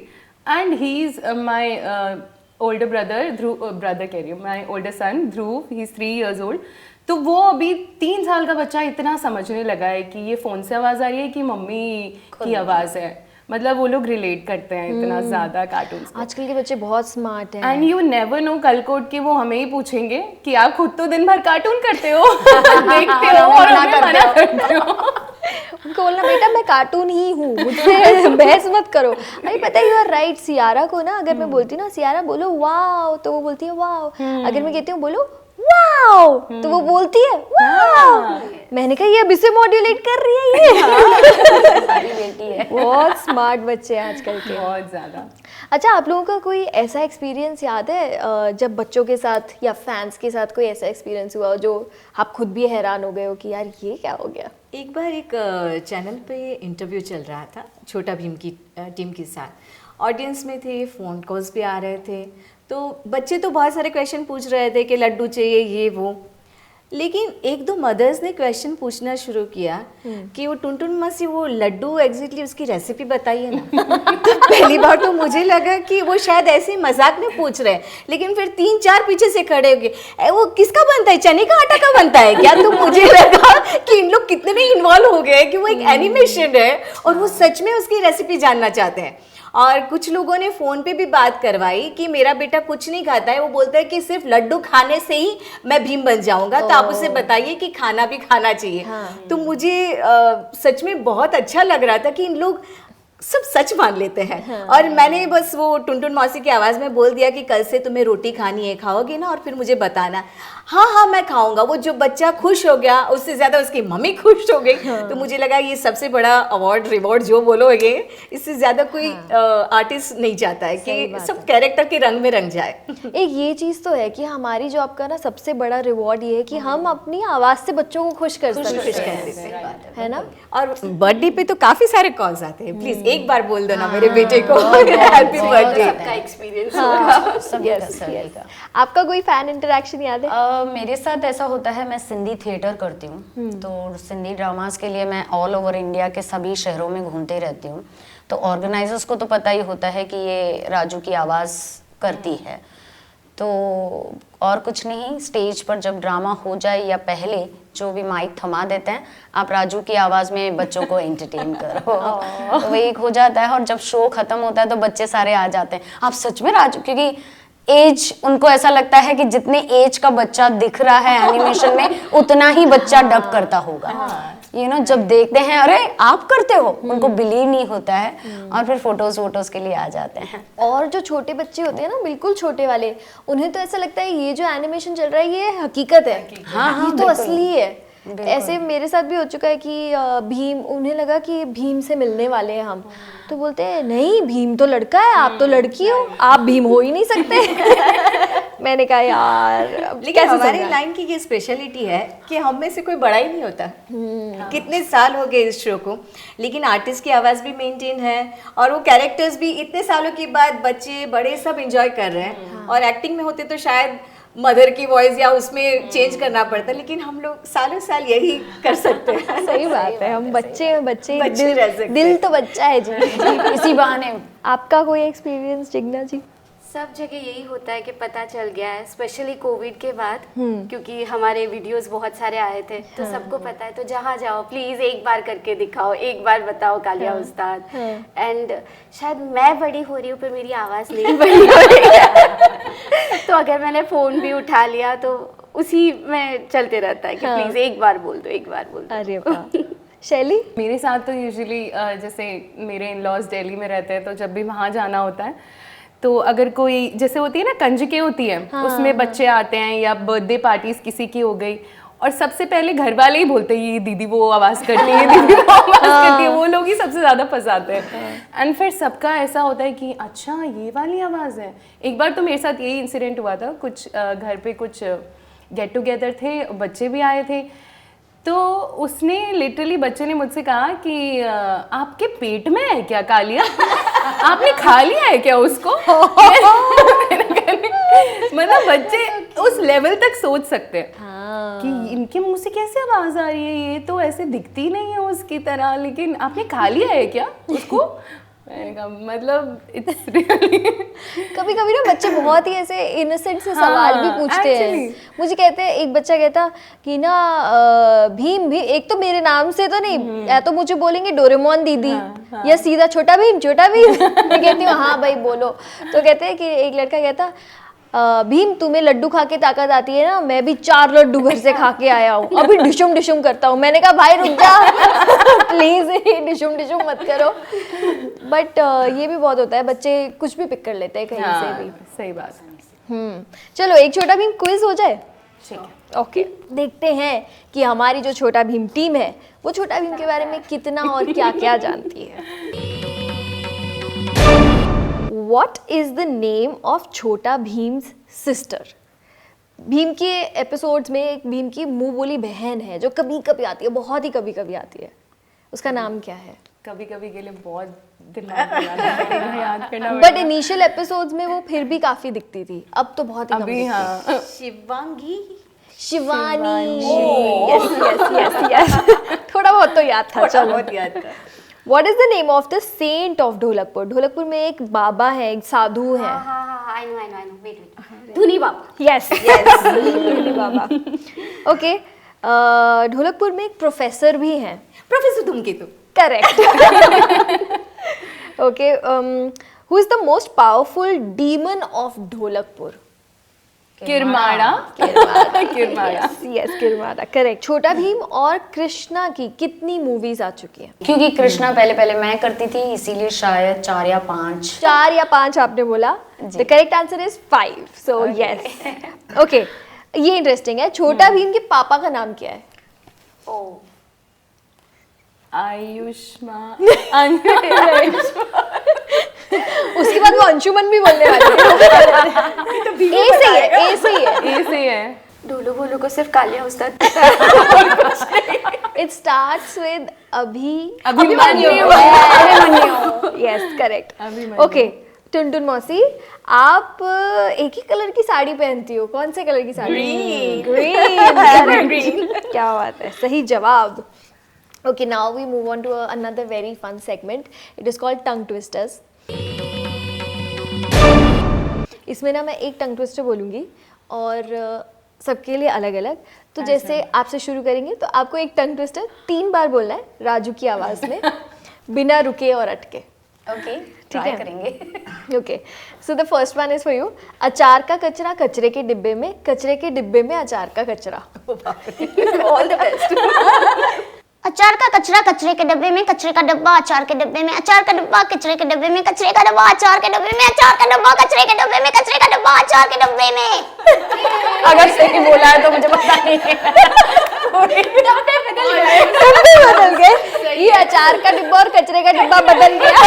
And he is my older brother, Dhruv, brother कह रही हूँ, my older son Dhruv, he is 3 years old। तो वो अभी 3 साल का बच्चा इतना समझने लगा है कि ये फोन से आवाज आ रही है कि मम्मी की आवाज है। मतलब वो लोग रिलेट करते हैं इतना ज्यादा कार्टून। आजकल के बच्चे बहुत स्मार्ट हैं। एंड यू नेवर नो, कल कोट के वो हमें ही पूछेंगे कि आप खुद तो दिन भर कार्टून करते हो, देखते हो और हमें मना करते हो। उनको बोलना, बेटा मैं कार्टून ही हूँ, मुझसे बहस मत करो। अरे पता है, यू आर राइट। सियारा को ना अगर मैं बोलती हूँ ना, सियारा बोलो वाओ, तो वो बोलती है वाओ। अगर मैं कहती हूँ बोलो वाओ, तो वो बोलती है वाओ। मैंने कहा ये अभी से मॉड्यूलेट कर रही है ये। सारी बेटी है। बहुत स्मार्ट बच्चे हैं आजकल के। बहुत ज्यादा। अच्छा, आप लोगों का कोई ऐसा एक्सपीरियंस याद है जब बच्चों के साथ या फैंस के साथ कोई ऐसा एक्सपीरियंस हुआ जो आप खुद भी हैरान हो गए हो कि यार ये क्या हो गया? एक बार एक चैनल पे इंटरव्यू चल रहा था छोटा भीम की टीम के साथ। ऑडियंस में थे, फ़ोन कॉल्स भी आ रहे थे, तो बच्चे तो बहुत सारे क्वेश्चन पूछ रहे थे कि लड्डू चाहिए ये वो। लेकिन 1-2 मदर्स ने क्वेश्चन पूछना शुरू किया कि वो टुनटुन मौसी वो लड्डू एग्जैक्टली उसकी रेसिपी बताइए ना। तो पहली बार तो मुझे लगा कि वो शायद ऐसे ही मजाक में पूछ रहे हैं, लेकिन फिर 3-4 पीछे से खड़े हो गए, वो किसका बनता है, चने का आटा का बनता है क्या? तो मुझे लगा कि इन लोग कितने इन्वॉल्व हो गए कि वो एक एनिमेशन है और वो सच में उसकी रेसिपी जानना चाहते हैं। और कुछ लोगों ने फ़ोन पे भी बात करवाई कि मेरा बेटा कुछ नहीं खाता है, वो बोलता है कि सिर्फ लड्डू खाने से ही मैं भीम बन जाऊंगा, तो आप उसे बताइए कि खाना भी खाना चाहिए। तो मुझे सच में बहुत अच्छा लग रहा था कि इन लोग सब सच मान लेते हैं। और मैंने बस वो टुनटुन मौसी की आवाज़ में बोल दिया कि कल से तुम्हें रोटी खानी है, खाओगे ना, और फिर मुझे बताना। हाँ हाँ मैं खाऊंगा। वो जो बच्चा खुश हो गया, उससे ज़्यादा उसकी मम्मी खुश हो गई। तो मुझे लगा ये सबसे बड़ा अवार्ड रिवॉर्ड जो बोलोगे, इससे ज़्यादा कोई आर्टिस्ट नहीं चाहता है कि सब कैरेक्टर के रंग में रंग जाए। एक ये चीज़ तो है कि हमारी जॉब का ना सबसे बड़ा रिवॉर्ड ये है कि हम अपनी आवाज़ से बच्चों को खुश कर सकते हैं, है ना। और बर्थडे पे तो काफ़ी सारे कॉल्स आते हैं, प्लीज़ एक बार बोल दो ना मेरे बेटे को हैप्पी बर्थडे। सबका एक्सपीरियंस आपका कोई फैन इंटरेक्शन याद है? मेरे साथ ऐसा होता है, मैं सिंधी थिएटर करती हूँ, तो सिंधी ड्रामास के लिए मैं ऑल ओवर इंडिया के सभी शहरों में घूमती रहती हूँ। तो ऑर्गेनाइजर्स को तो पता ही होता है कि ये राजू की आवाज़ करती है। तो और कुछ नहीं, स्टेज पर जब ड्रामा हो जाए या पहले जो भी माइक थमा देते हैं, आप राजू की आवाज़ में बच्चों को एंटरटेन करो, तो वही एक हो जाता है। और जब शो ख़त्म होता है तो बच्चे सारे आ जाते हैं, आप सच में राजू, क्योंकि एज उनको ऐसा लगता है कि जितने एज का बच्चा दिख रहा है एनिमेशन में उतना ही बच्चा डब करता होगा। यू नो, जब देखते हैं अरे आप करते हो, उनको बिलीव नहीं होता है और फिर फोटोज के लिए आ जाते हैं। और जो छोटे बच्चे होते हैं ना, बिल्कुल छोटे वाले, उन्हें तो ऐसा लगता है ये जो एनिमेशन चल रहा है ये हकीकत है, ये तो असली है। ऐसे मेरे साथ भी हो चुका है कि भीम, उन्हें लगा कि भीम से मिलने वाले हैं हम, तो बोलते हैं नहीं भीम तो लड़का है, आप तो लड़की हो, आप भीम हो ही नहीं सकते। मैंने कहा यार लेकिन हमारी लाइन की ये स्पेशलिटी है कि हम में से कोई बड़ा ही नहीं होता। कितने साल हो गए इस शो को, लेकिन आर्टिस्ट की आवाज़ भी मेंटेन है और वो कैरेक्टर्स भी इतने सालों के बाद बच्चे बड़े सब एंजॉय कर रहे हैं। और एक्टिंग में होते तो शायद मदर की वॉइस या उसमें चेंज करना पड़ता, लेकिन हम लोग सालों साल यही कर सकते हैं। सही बात है, हम बच्चे बच्चे दिल, रह सकते दिल तो बच्चा है जी। इसी बहाने। आपका कोई एक्सपीरियंस जिग्ना जी? सब जगह यही होता है कि पता चल गया है, स्पेशली कोविड के बाद, क्योंकि हमारे वीडियोस बहुत सारे आए थे, तो सबको पता है। तो जहाँ जाओ प्लीज एक बार करके दिखाओ, एक बार बताओ कालिया उस्ताद। एंड शायद मैं बड़ी हो रही हूँ पर मेरी आवाज़ नहीं बड़ी हो रही है। तो अगर मैंने फ़ोन भी उठा लिया तो उसी में चलते रहता है कि प्लीज़ एक बार बोल दो, एक बार बोल दो। अरे वाह। शैली? मेरे साथ तो यूजुअली जैसे मेरे इन लॉज दिल्ली में रहते हैं, तो जब भी वहाँ जाना होता है तो अगर कोई जैसे होती है ना कंजकें होती है, उसमें बच्चे आते हैं या बर्थडे पार्टीज किसी की हो गई, और सबसे पहले घर वाले ही बोलते हैं ये दीदी वो आवाज़ करती है, दीदी वो आवाज़ करती है, वो लोग ही सबसे ज़्यादा फंसाते हैं। एंड फिर सबका ऐसा होता है कि अच्छा ये वाली आवाज़ है। एक बार तो मेरे साथ यही इंसिडेंट हुआ था, कुछ घर पे कुछ गेट टुगेदर थे, बच्चे भी आए थे, तो उसने लिटरली बच्चे ने मुझसे कहा कि आपके पेट में है क्या कालिया, आपने खा लिया है क्या उसको? मतलब बच्चे उस लेवल तक सोच सकते हैं कि इनके मुंह से कैसे आवाज आ रही है, ये तो ऐसे दिखती नहीं है उसकी तरह, लेकिन आपने खा लिया है क्या उसको? मैंने कहा मतलब इट्स रियली कभी कभी ना बच्चे बहुत ही ऐसे इनोसेंट से सवाल भी पूछते हैं। मुझे कहते हैं, एक बच्चा कहता कि ना भीम भी, एक तो मेरे नाम से तो नहीं, या तो मुझे बोलेंगे डोरेमोन दीदी, या सीधा छोटा भीम छोटा भीम। मैं कहती हूँ हाँ भाई बोलो। तो कहते हैं कि एक लड़का कहता भीम तुम्हें लड्डू खा के ताकत आती है ना, मैं भी 4 लड्डू घर से खा के आया हूँ, अभी डिशुम डिशुम करता हूँ। मैंने कहा भाई रुक जा प्लीज, डिशुम डिशुम मत करो। बट ये भी बहुत होता है, बच्चे कुछ भी पिक कर लेते हैं कहीं से भी। सही बात है। चलो एक छोटा भीम क्विज हो जाए। ठीक है, ओके, देखते हैं कि हमारी जो छोटा भीम टीम है वो छोटा भीम के बारे में कितना और क्या क्या जानती है। What is the name of छोटा भीम्स सिस्टर? भीम के एपिसोड्स में एक भीम की मुंह बोली बहन है जो कभी कभी आती है, बहुत ही कभी कभी आती है, उसका नाम क्या है? कभी कभी के लिए बहुत दिमाग लगाना याद करना बट इनिशियल एपिसोड्स में वो फिर भी काफी दिखती थी, अब तो बहुत ही कम अभी। दिखती है। हाँ, Shivani. Yes yes yes yes, थोड़ा बहुत तो याद था। चलो, बहुत याद था। What is the name of the saint of Dholakpur? Dholakpur में एक बाबा है, एक साधु है। आई नो वेट, धुनी बाबा। यस यस, धुनी बाबा। ओके, ढोलकपुर में एक प्रोफेसर भी हैं। Professor Dhoomketu. Correct. Okay, who is the most powerful demon of Dholakpur? Kirmada. Kirmada, yes Kirmada, correct. Chhota Bheem और कृष्णा की कितनी मूवीज आ चुकी हैं? क्योंकि कृष्णा पहले पहले मैं करती थी, इसीलिए शायद 4 या 5। 4 या 5 आपने बोला। The correct answer is 5, so yes. Okay, ये इंटरेस्टिंग है। छोटा भीम के पापा का नाम क्या है? आयुष्मान। उसके बाद वो अंशुमन भी बोलने वाले हैं। ए सही है, ए सही है। ए से है। ढोलू बोलू को सिर्फ कालिया उस्ताद it starts with Abhimanyu. Yes correct. Okay, Tuntun मौसी, आप एक ही कलर की साड़ी पहनती हो, कौन से कलर की साड़ी? ग्रीन। क्या बात है, सही जवाब। Okay, now we move on to another very fun segment. It is called tongue twisters. इसमें ना मैं एक टंग ट्विस्टर बोलूँगी और सबके लिए अलग अलग। तो जैसे आपसे शुरू करेंगे तो आपको एक टंग ट्विस्टर 3 बार बोलना है राजू की आवाज़ में, बिना रुके और अटके। ओके, ठीक ट्राई है? करेंगे। Okay, so the first one is for you. अचार का कचरा कचरे के डिब्बे में, कचरे के डिब्बे में अचार का कचरा। All the best. अचार का कचरा कचरे के डब्बे में, कचरे का डब्बा अचार के डब्बे में, अचार का डब्बा कचरे के डब्बे में, कचरे का डब्बा अचार के डब्बे में, अचार का डब्बा कचरे के डब्बे में, कचरे का डब्बा अचार के डब्बे में। अगर सही बोला है तो मुझे पता नहीं है। बदल गए, ये अचार का डिब्बा और कचरे का डिब्बा बदल गया।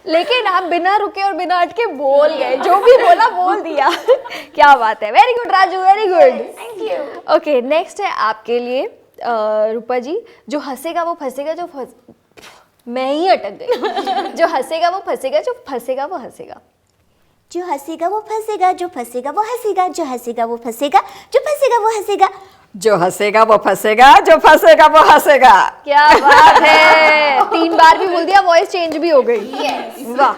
लेकिन आप बिना रुके और बिना अटके बोल गए, जो भी बोला बोल दिया। क्या बात है, very good Raju, very good. Thank you. Okay, next है आपके लिए रूपा जी। जो हंसेगा वो फंसेगा, मैं ही अटक गई। जो हंसेगा वो फंसेगा, जो फंसेगा वो हंसेगा। जो हंसेगा वो फंसेगा, जो फंसेगा वो हंसेगा, जो हंसेगा वो फंसेगा, जो फंसेगा वो हंसेगा। जो हंसेगा वो फंसेगा, जो फंसेगा वो हंसेगा। क्या बात है, 3 बार भी बोल दिया, वॉइस चेंज भी हो गई। वाह।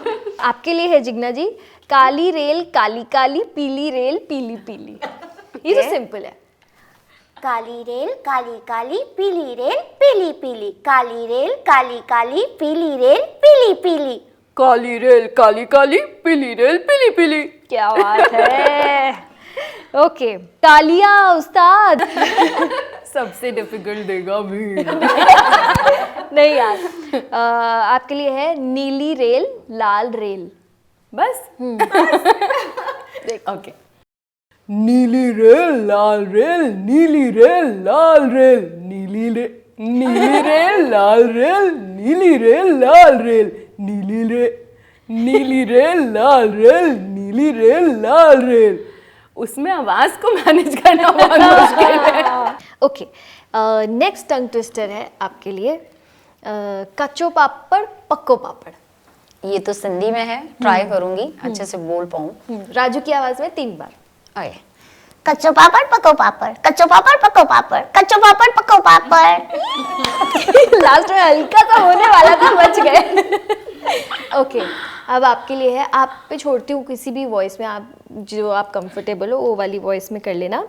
आपके लिए है जिग्ना जी। काली रेल काली काली, पीली रेल पीली पीली। ये तो सिंपल है। काली रेल काली काली, पीली रेल पीली पीली, काली रेल काली काली, पीली रेल पीली पीली। काली रेल काली काली, पीली रेल पीली पीली। क्या बात है। ओके, तालिया उस्ताद। सबसे डिफिकल्ट देगा भी। नहीं यार, आपके लिए है नीली रेल लाल रेल। बस। ओके। नीली रेल लाल रेल, नीली रेल लाल रेल, नीली रेल लाल रेल, नीली रेल लाल रेल, नीली रेल लाल रेल, नीली रेल लाल रेल। उसमें आवाज को मैनेज करना बहुत मुश्किल है। ओके, नेक्स्ट टंग ट्विस्टर है आपके लिए। कच्चो पापड़ पक्को पापड़। ये तो सिंधी में है, ट्राई करूंगी अच्छे से बोल पाऊँ। राजू की आवाज में 3 बार। आए। कच्चो पापड़ पको पापड़, कच्चो पापड़ पको पापड़, कच्चो पापड़ पको पापड़। लास्ट में हल्का सा होने वाला था, बच गए। ओके, अब आपके लिए है, आप पे छोड़ती हूँ किसी भी वॉइस में, आप जो आप कंफर्टेबल हो वो वाली वॉइस में कर लेना।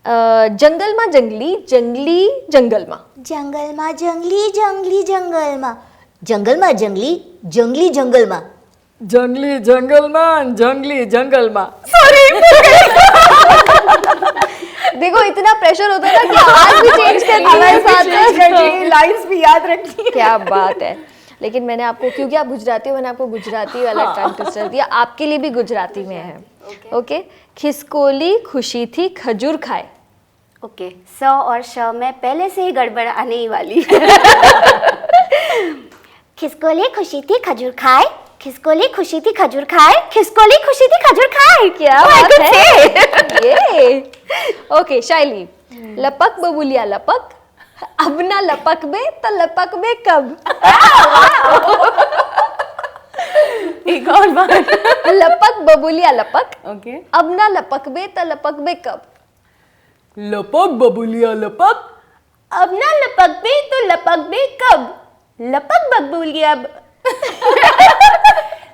जंगल माँ जंगली, जंगली जंगल माँ। जंगल माँ जंगली, जंगली जंगल माँ, जंगल माँ जंगली, जंगली जंगल माँ। जंगली जंगल में, जंगली जंगल में। देखो इतना प्रेशर होता है ना कि आवाज भी चेंज करनी है, लाइंस भी याद रखनी है। क्या बात है। लेकिन मैंने आपको, क्योंकि आप गुजराती हो, मैंने आपको गुजराती वाला टंग ट्विस्टर दिया। आपके लिए भी गुजराती में है। ओके, खिसकोली खुशी थी खजूर खाए। ओके, स और श में पहले से ही गड़बड़ आने ही वाली। खिसकोली खुशी थी खजूर खाए, खिसकोली खुशी थी खजूर खाए, खिसकोली खुशी थी खजूर खाए। क्या बात है। ये ओके, शाइली। लपक बबुलिया लपक, अब ना लपक बे तो लपक बे कब। एक और बार। लपक बबुलिया लपक, ओके। अब ना लपक बे तो लपक बे कब। लपक बबुलिया लपक, अब ना लपक बे तो लपक बे कब। लपक बबुलिया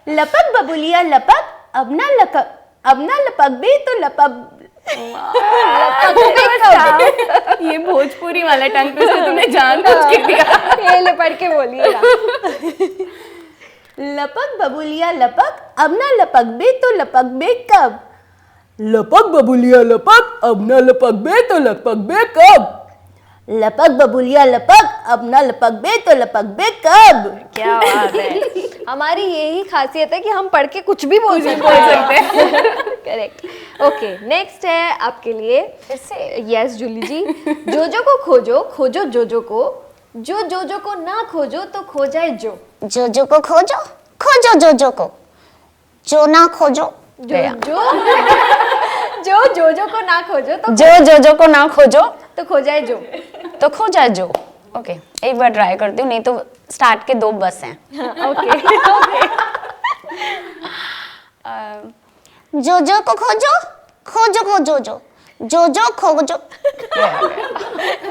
लपक बबुलिया लपक, अब ना लपक बे तो लपक ये भोजपुरी वाला टंग ट्विस्टर तुमने जानबूझ के दिया। ये ले पढ़ के बोलिएगा। लपक बबुलिया लपक, अब ना लपक बे तो लपक बे कब। लपक बबुलिया लपक, अब न लपक बे तो लपक बे कब। लपक बबुलिया लपक, अब ना लपक बे तो लपक बे कब। क्या बात है। हमारी यही खासियत है कि हम पढ़ के कुछ भी बोल सकते हैं। करेक्ट। ओके, नेक्स्ट है आपके लिए फिर से। यस जूली जी। जोजो को खोजो, खोजो जोजो को, जो जोजो को ना खोजो तो खो जाए जो। जोजो को खोजो, खोजो जोजो को, जो ना खोजो जो जोजो को ना खोजो तो जो जोजो को ना खोजो खो जाए जो। तो खो जाए जो। ओके, एक बार ट्राई करती हूँ, नहीं तो स्टार्ट के 2 बस हैं। ओके। जोजो को खोजो, खोजो को जोजो, जोजो खोजो।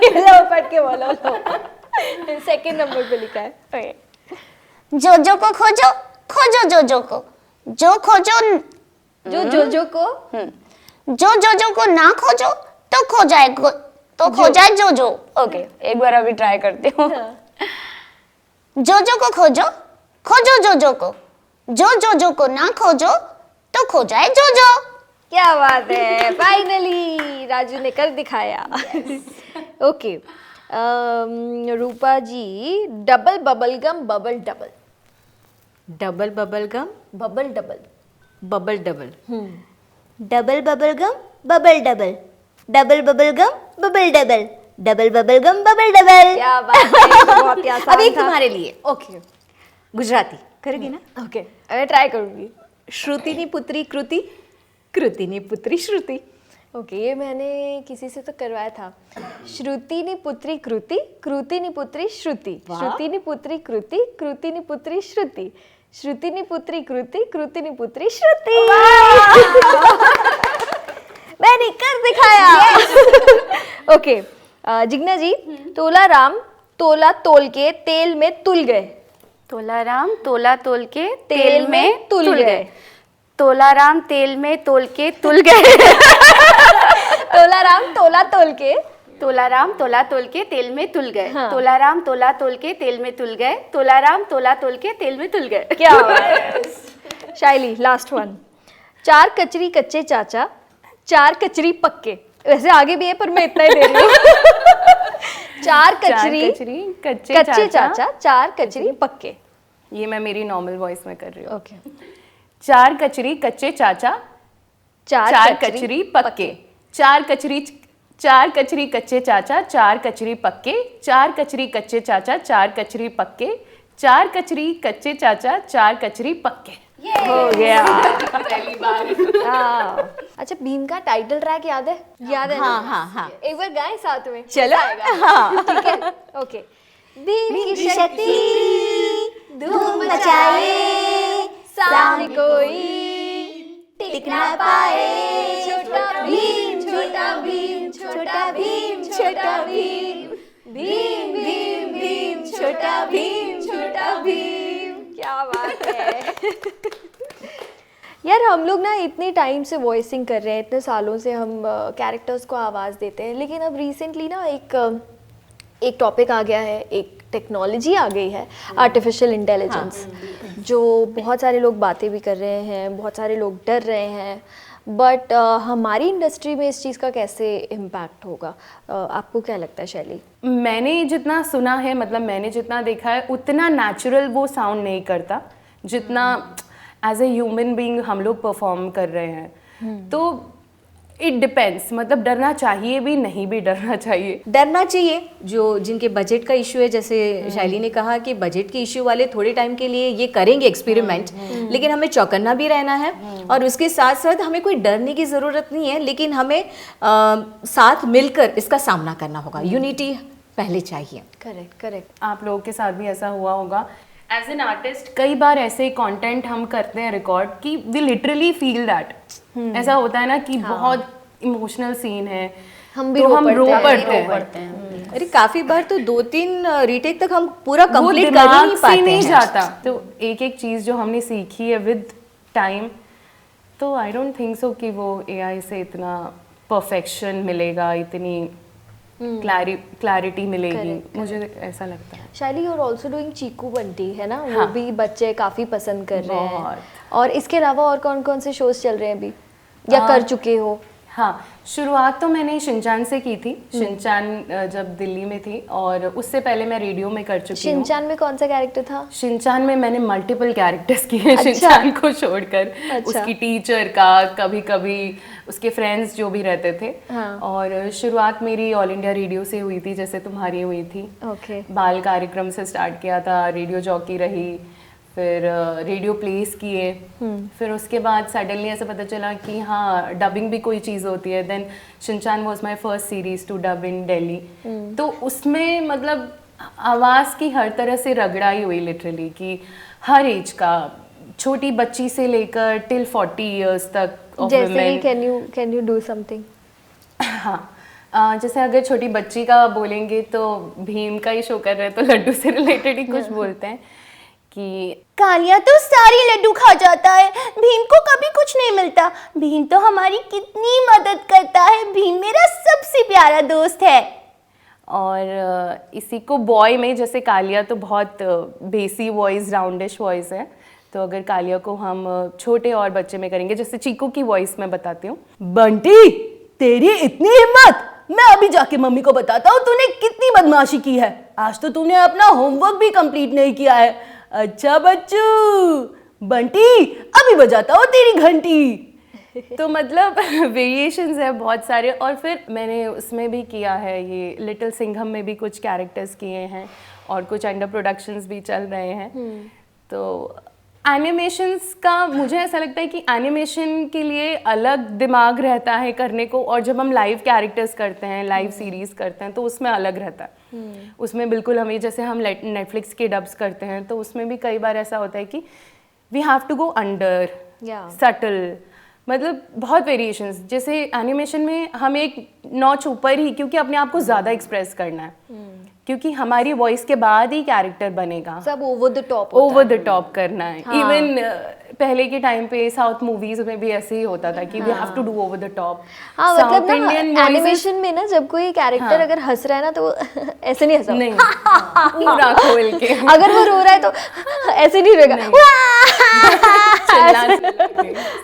लो पढ़ के बोलो लो। सेकंड नंबर पे लिखा है। ओके। जोजो को खोजो, खोजो जोजो को, जो खोजो जो जोजो को जो जोजो को ना खोजो तो खो जाए जोजो। ओके, एक बार अभी ट्राई करती हूँ। जोजो को खोजो, खोजो जोजो को, जो जोजो को ना खोजो तो खो जाए जोजो। क्या बात है, फाइनली राजू ने कर दिखाया। Okay, Roopa ji. Double bubble gum bubble double. Double bubble gum, bubble double. Bubble double. Double bubble gum bubble double, double bubble gum bubble double, double bubble gum bubble double. क्या बात है, बहुत ही आसान अब एक था। तुम्हारे लिए ओके गुजराती करेगी ना। ओके, मैं ट्राई करूंगी। श्रुतिनी पुत्री कृति, कृतिनी पुत्री श्रुति। ओके, ये मैंने किसी से तो करवाया था। श्रुति नी पुत्री कृति, कृति नी पुत्री श्रुति, श्रुति नी पुत्री कृति, कृति नी पुत्री श्रुति, श्रुति नी पुत्री कृति, कृति नी पुत्री श्रुति। मैंने कर दिखाया। ओके, जिग्ना जी। तोला राम तोला तोल के तेल में तुल गए। तोला राम तोला तोल के तेल में तुल गए। तोला राम तेल में तोल के तुल गए। तोला राम तोला तोल के, तोला राम तोला तोल के तेल में तुल गए। हाँ। तोला राम तोला तोल के तेल में तुल गए। तोला राम तोला तोल के तेल में तुल गए। क्या बात है। शाइली, लास्ट वन। 4 कचरी कच्चे चाचा, 4 कचरी पक्के। वैसे आगे भी है पर मैं इतना ही दे रही हूँ। 4 कचरी कच्चे चाचा, 4 कचरी पक्के। ये मैं मेरी नॉर्मल वॉइस में कर रही हूँ। ओके। 4 कचरी कच्चे चाचा, 4 कचरी पक्के। 4 कचरी कच्चे चाचा, 4 कचरी पक्के। 4 कचरी कच्चे चाचा, 4 कचरी पक्के। 4 कचरी कच्चे चाचा, 4 कचरी पक्के। हो गया। पहली बार। अच्छा, भीम का टाइटल ट्रैक याद है? याद है ना? हाँ। एक बार गाएं साथ में। चलो। हाँ, ठीक है। ओके। भीम की शक्ति धूम मचाए, सामने कोई टिक ना पाए। छोटा भीम, छोटा भीम, छोटा भीम, छोटा भीम, भीम भीम भीम, छोटा भीम, छोटा भीम। क्या बात है। यार, हम लोग ना इतने टाइम से वॉइसिंग कर रहे हैं, इतने सालों से हम कैरेक्टर्स को आवाज़ देते हैं, लेकिन अब रिसेंटली ना एक टॉपिक आ गया है, एक टेक्नोलॉजी आ गई है, आर्टिफिशियल इंटेलिजेंस, जो बहुत सारे लोग बातें भी कर रहे हैं, बहुत सारे लोग डर रहे हैं, बट हमारी इंडस्ट्री में इस चीज़ का कैसे इम्पैक्ट होगा? आपको क्या लगता है शैली? मैंने जितना सुना है, मतलब मैंने जितना देखा है, उतना नेचुरल वो साउंड नहीं करता जितना एज ए ह्यूमन बीइंग हम लोग परफॉर्म कर रहे हैं। तो इट डिपेंड्स, मतलब डरना चाहिए भी, नहीं भी डरना चाहिए। डरना चाहिए जो जिनके बजट का इशू है, जैसे शैली ने कहा कि बजट के इशू वाले थोड़े टाइम के लिए ये करेंगे एक्सपेरिमेंट, लेकिन हमें चौकन्ना भी रहना है और उसके साथ साथ हमें कोई डरने की ज़रूरत नहीं है, लेकिन हमें साथ मिलकर इसका सामना करना होगा। यूनिटी पहले चाहिए। करेक्ट। आप लोगों के साथ भी ऐसा हुआ होगा। एज एन आर्टिस्ट कई बार ऐसे कंटेंट हम करते हैं रिकॉर्ड कि वी लिटरली फील दैट। ऐसा होता है ना कि बहुत इमोशनल सीन है, हम भी तो रो हम रो पड़ते पड़ते हैं। अरे काफी बार तो 2-3 रीटेक तक हम पूरा वो कंप्लीट कर ही दिमाग नहीं से पाते नहीं हैं। जाता। तो एक एक चीज़ जो हमने सीखी है विद टाइम, तो आई डोंट थिंक सो कि वो एआई से इतना परफेक्शन मिलेगा, इतनी क्लैरिटी मिलेगी। मुझे ऐसा लगता है। शैली, यू आर ऑल्सो डूइंग चीकू बंटी, है ना? वो हाँ। भी बच्चे काफ़ी पसंद कर रहे हैं। बहुत। और इसके अलावा और कौन कौन से शोज चल रहे हैं अभी? या कर चुके हो? हाँ, शुरुआत तो मैंने शिनचान से की थी। शिनचान जब दिल्ली में थी, और उससे पहले मैं रेडियो में कर चुकी हूँ। शिनचान में कौन सा कैरेक्टर था? शिनचान में मैंने मल्टीपल कैरेक्टर्स किए हैं। अच्छा। शिनचान को छोड़कर अच्छा। उसकी टीचर का, कभी कभी उसके फ्रेंड्स जो भी रहते थे। हाँ। और शुरुआत मेरी ऑल इंडिया रेडियो से हुई थी, जैसे तुम्हारी हुई थी। ओके। बाल कार्यक्रम से स्टार्ट किया था, रेडियो जॉकी रही, फिर रेडियो प्लेस किए, फिर उसके बाद सडनली ऐसा पता चला कि हाँ डबिंग भी कोई चीज़ होती है। Then Shinchan was my first series to dub in Delhi. तो उसमें मतलब आवाज़ की हर तरह से रगड़ाई हुई लिटरली, कि हर एज का, छोटी बच्ची से लेकर टिल 40 इयर्स तक of जैसे women। कि कैन यू डू समथिंग? हाँ, जैसे अगर छोटी बच्ची का बोलेंगे तो भीम का ही शो कर रहे हैं तो लड्डू से रिलेटेड ही कुछ बोलते हैं कि कालिया तो सारी लड्डू खा जाता है, भीम को कभी कुछ नहीं मिलता। भीम तो हमारी कितनी मदद करता है, भीम मेरा सबसे प्यारा दोस्त है। और इसी को बॉय में, जैसे कालिया तो बहुत बेसी वॉइस, राउंडिश वॉइस है, तो अगर कालिया को हम छोटे और बच्चे में करेंगे, जैसे चीकू की वॉइस में बताती हूँ। बंटी, तेरी इतनी हिम्मत! मैं अभी जाके मम्मी को बताता हूँ तूने कितनी बदमाशी की है। आज तो तूने अपना होमवर्क भी कंप्लीट नहीं किया है। अच्छा बच्चू, बंटी अभी बजाता हूँ तेरी घंटी। तो मतलब वेरिएशंस है बहुत सारे। और फिर मैंने उसमें भी किया है, ये लिटिल सिंघम में भी कुछ कैरेक्टर्स किए हैं, और कुछ अंडर प्रोडक्शंस भी चल रहे हैं। तो एनिमेशंस का मुझे ऐसा लगता है कि एनिमेशन के लिए अलग दिमाग रहता है करने को, और जब हम लाइव कैरेक्टर्स करते हैं, लाइव सीरीज करते हैं, तो उसमें अलग रहता है। उसमें बिल्कुल हमें, जैसे हम नेटफ्लिक्स के डब्स करते हैं, तो उसमें भी कई बार ऐसा होता है कि we have to go under, subtle, मतलब बहुत वेरिएशंस। जैसे एनिमेशन में हम एक नॉच ऊपर ही, क्योंकि अपने आप को ज़्यादा एक्सप्रेस करना है, क्योंकि हमारी वॉइस के बाद ही कैरेक्टर बनेगा, सब over the top, over the top करना है। इवन पहले के टाइम पे साउथ मूवीज में भी ऐसे ही होता था कि we have to do over the top. हाँ, मतलब ना एनिमेशन में ना जब कोई कैरेक्टर अगर हंस रहा है ना, तो ऐसे नहीं हंसा, नहीं, पूरा खोल के। अगर वो रो रहा है तो ऐसे नहीं रहेगा,